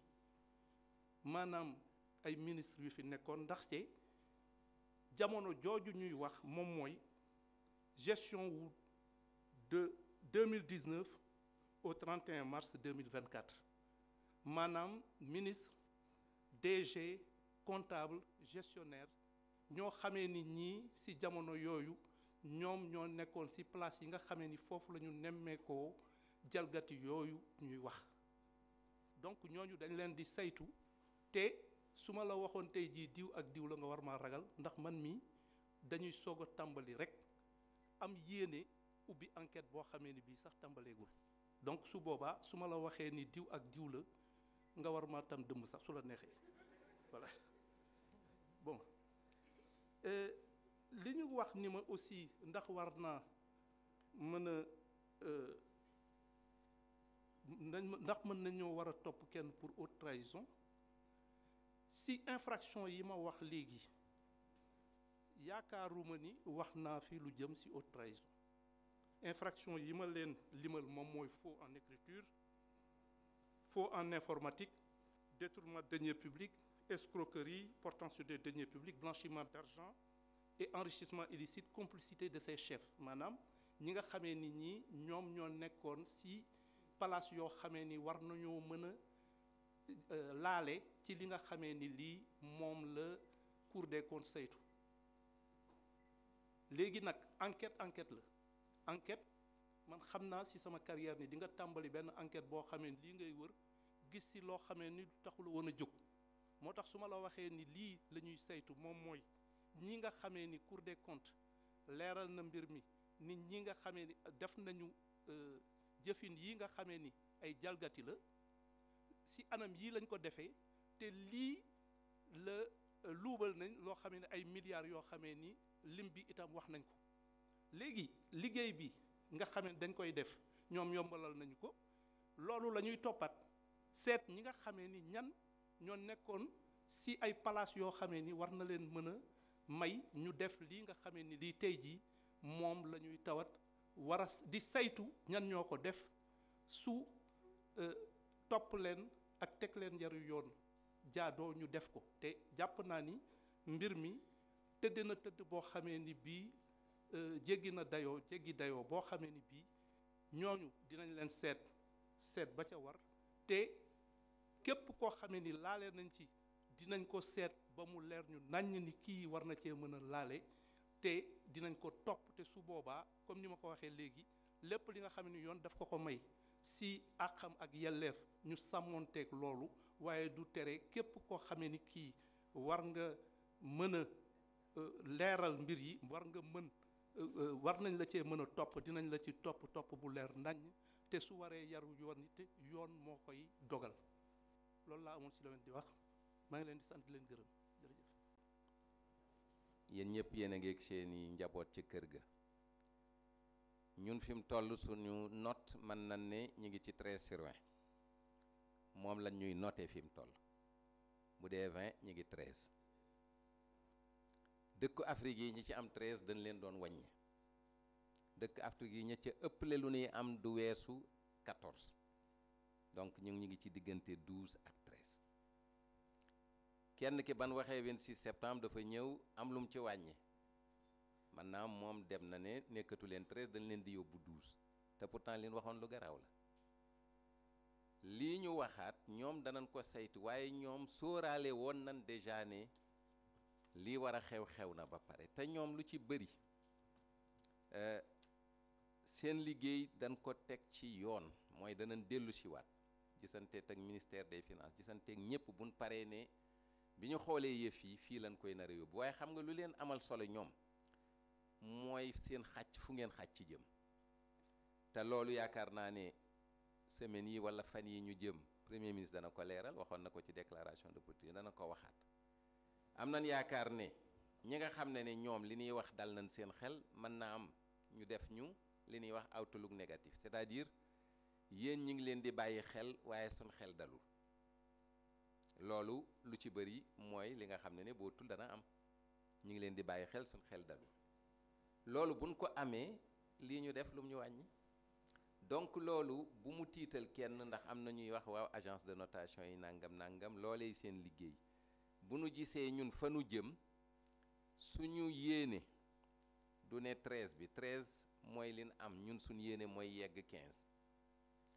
maanaam ay ministres yu fi nekkoon ndaxte jamono jooju ñuy wax moom mooy gestion wu de 2019 au 31 mars 2024 maanaam ministre DG comptable gestionnaire ñoo xamee ni ñii ci jamono yooyu ñoom ñoo nekkoon ci place yi nga xamee ni foofu la ñu nemmeekoo jalgati yooyu ñuy wax donc ñooñu dañ leen di saytu te su ma la waxoon tey jii diw ak diw la nga war maa ragal ndax man mii dañuy soog a tàmbali rek am yéene ubbi enquête boo xamee ni bii sax tàmbaleegul donc su boobaa su ma la waxee ni diw ak diw la nga war maa tam dëmm sax su la neexee voilà bon li ñu wax ni ma aussi ndax war naa mën a ndax mën nañoo war a topp kenn pour haute trahison si infraction yi ma wax léegi yaakaaruma ni wax naa fi lu jëm si haute trahison infraction yi ma leen limal moom mooy faux en écriture faux en informatique détournement de deniers publics escroquerie portant sur des deniers publics blanchiment d'argent et enrichissement illicite complicité de ses chefs maanaam ñi nga xamee ni ñi ñoom ñoo nekkoon si palace yoo xamee ni war nañoo mën a laale ci li nga xamee ni lii moom la Cour des comptes saytu léegi nag enquête la enquête man xam naa si sama carrière ni di nga tàmbali benn enquête boo xamee ni lii ngay wër gis si loo xamee ni taxul woon a jóg moo tax su ma la waxee ni lii la ñuy saytu moom mooy ñi nga xamee ni Cour des comptes leeral na mbir mi nit ñi nga xamee ni def nañu jëfin yi nga xamee ni ay jalgati la si anam yii lañ ko defee te lii la luubal nañ loo xamee ni ay milliards yoo xamee ni lim bi itam wax nañ ko léegi liggéey bi nga xamee dañ koy def ñoom yombalal nañu ko loolu la ñuy toppat seet ñi nga xamee ni ñan ñoo nekkoon si ay palace yoo xamee ni war na leen mën a may ñu def lii nga xamee ni lii tey jii moom la ñuy tawat war a di saytu ñan ñoo ko def su topp leen ak teg leen njaru yoon jaadoo ñu def ko te jàpp naa ni mbir mi tëdd na tëdd boo xamee ni bii jéggi dayoo boo xamee ni bii ñooñu dinañ leen seet ba ca war te képp koo xamee ni laale nañ ci dinañ ko seet ba mu leer ñu naññ ni kii war na cee mën a laale te dinañ ko topp te su boobaa comme ni ma ko waxee léegi lépp li nga xam ne yoon daf ko may si àqam ak yelleef ñu sàmmoonteeg loolu waaye du tere képp koo xamee ni kii war nga mën a leeral mbir yi war nañ la cee mën a topp dinañ la ci topp bu leer nañ te su waree yaru yoon it yoon moo koy dogal loolu laa amoon si la leen di wax maa ngi leen di sant leen gërëm jërëjëf. yéen ñëpp yéen a ngi ak seeni njaboot ci kër ga ñun fi mu toll suñu note mën na ne ñu ngi ci 13/20 moom lañ ñuy noté fi mu toll bu dee 20 ñu ngi 13 dëkku Afrique yi ñi ci am 13 dañ leen doon wàññi dëkk Afrique yi ña ca ëpple lu ñuy am du weesu 14 donc ñu ngi ci diggante 12 ak 13 kenn ki ban waxee 26 septembre dafa ñëw am lu mu ci wàññi maintenant moom dem na ne nekkatu leen 13 dañ leen di yóbbu 12 te pourtant leen waxoon lu garaaw la lii ñu waxaat ñoom danañ ko saytu waaye ñoom sóoraale woon nañ déjà ne lii war a xew na ba pare te ñoom lu ci bëri seen liggéey dañ ko teg ci yoon mooy danañ dellu si waat gisanteet ak ministère des finances gisanteeg ñëpp buñ paree ne bi ñu xoolee yëf yi fii lañ koy nar a yóbbu waaye xam nga lu leen amal solo ñoom mooy seen xàcc fu ngeen xàcc jëm te loolu yaakaar naa ne semaines yi wala fan yi ñu jëm premier ministre dana ko leeral waxoon na ko ci déclaration de politique dana ko waxaat am nañ yaakaar ne ñi nga xam ne ñoom li ñuy wax dal nañ seen xel mën naa am ñu def ñu li ñuy wax outlook négatif c'est-à-dire yéen ñi ngi leen di bàyyi xel waaye suñ xel dalul loolu lu ci bëri mooy li nga xam ne boo tul dana am ñi ngi leen di bàyyi xel suñ xel dalul loolu buñ ko amee lii ñu def lu mu ñu wàññi donc loolu bu mu tiital kenn ndax am na ñuy wax waaw agence de notation yi nangam loolee seen liggéey bu nu gisee ñun fa nu jëm suñu yéene du ne 13 bi 13 mooy lin am ñun suñu yéene mooy yegg 15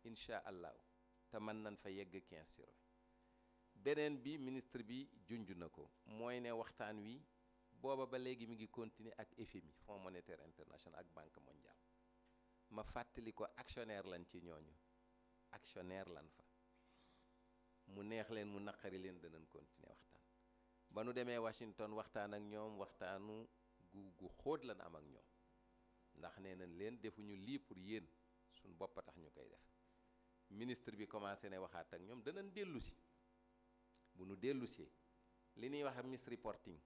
incha allahu te mën nañ fa yegg 15 sur beneen bi ministre bi junj na ko mooy ne waxtaan wi booba ba léegi mi ngi continuer ak FMI Fonds monétaire international ak Banque mondiale ma fàttali ko actionnaire lan ci ñooñu actionnaire lan fa mu neex leen mu naqari leen danañ continuer waxtaan ba nu demee Washington waxtaan ak ñoom waxtaanu gu xóot lan am ak ñoom ndax nee nañ leen defuñu lii pour yéen suñ bopp a tax ñu koy def ministre bi commencé ne waxaat ak ñoom danañ dellu si bu nu dellu si li ñuy wax misreporting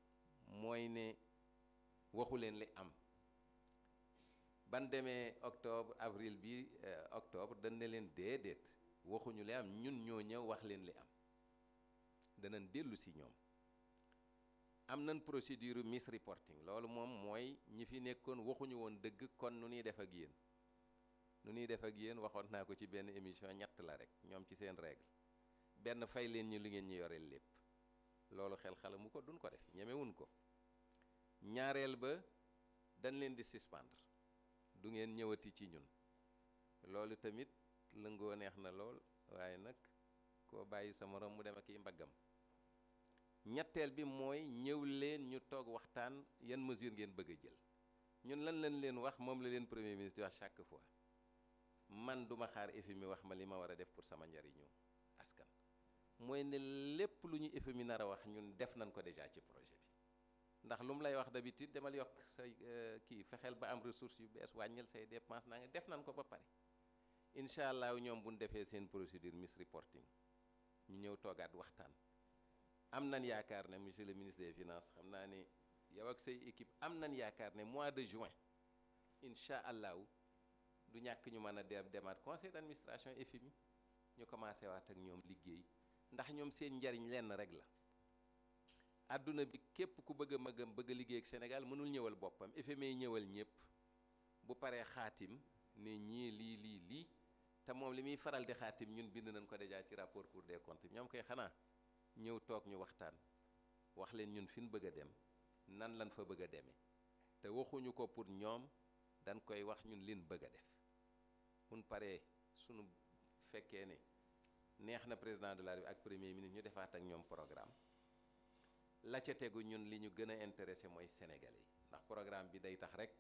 mooy ne waxu leen li am ban demee octobre avril bi octobre dañ ne leen déedéet waxuñu li am ñun ñoo ñëw wax leen li am danañ dellu si ñoom am nañ procédure misreporting loolu moom mooy ñi fi nekkoon waxuñu woon dëgg kon nu ñuy def ak yéen nu ñuy def ak yéen waxoon naa ko ci benn émission ñett la rek ñoom ci seen règle benn fay leen ñu li ngeen ñu yoreel lépp loolu xel xalamu ko duñ ko def ñemewuñ ko ñaareel ba dañ leen di suspendre du ngeen ñëwati ci ñun loolu tamit lëngoo neex na lool waaye nag koo bàyyi sa morom mu dem ak i mbaggam ñetteel bi mooy ñëw leen ñu toog waxtaan yan mesure ngeen bëgg a jël ñun lan lañ leen wax moom la leen premier ministre di wax chaque fois man duma xaar FMI wax ma li ma war a def pour sama njariñu askan mooy ne lépp lu ñu FMI nar a wax ñun def nañ ko déjà ci projet bi ndax lu mu lay wax d'habitude demal yokk say kii fexeel ba am ressources yu bees wàññil say dépense naa nga def nañ ko ba pare incha allah ñoom bu ñu defee seen procédure misreporting ñu ñëw toogaat waxtaan am nañ yaakaar ne monsieur le ministre des finances xam naa ne yow ak say équipe am nañ yaakaar ne mois de juin incha allahu du ñàkk ñu mën a demaat conseil d'administration FMI ñu commencé waat ak ñoom liggéey ndax ñoom seen njariñ lenn rek la àdduna bi képp ku bëgg a magam bëgg a liggéey ak Sénégal mënul ñëwal boppam FMI ñëwal ñëpp bu paree xaatim ne ñii lii te moom li muy faral di xaatim ñun bind nañ ko déjà ci rapport Cour des comptes ñoom koy xanaa ñëw toog ñu waxtaan wax leen ñun fi ñu bëgg a dem nan lan fa bëgg a demee te waxuñu ko pour ñoom dañ koy wax ñun liñ bëgg a def mun paree sunu fekkee ne neex na président de la République ak premier ministre ñu defaat ak ñoom programme la ca tegu ñun li ñu gën a intéressé mooy sénégalais yi ndax programme bi day tax rek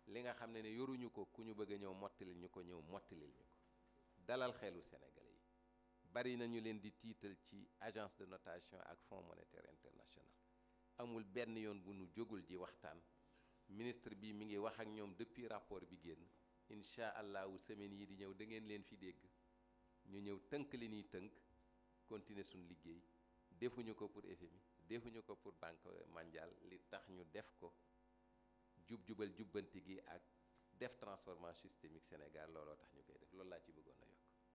li nga xam ne yoruñu ko ku ñu bëgg a ñëw mottalil ñu ko ñëw mottalil ñu ko dalal xelu sénégalais yi bari na ñu leen di tiital ci agence de notation ak fonds monétaire international amul benn yoon bu nu jógul ji waxtaan ministre bi mi ngi wax ak ñoom depuis rapport bi génn incha allahu semaines yi di ñëw da ngeen leen fi dégg ñu ñëw tënk li ñuy tënk continuer suñu liggéey defuñu ko pour FMI defuñu ko pour Banque mondiale li tax ñu def ko jubal jubbanti gi ak def transformation systémique Sénégal looloo tax ñu koy def loolu laa ci bëggoon a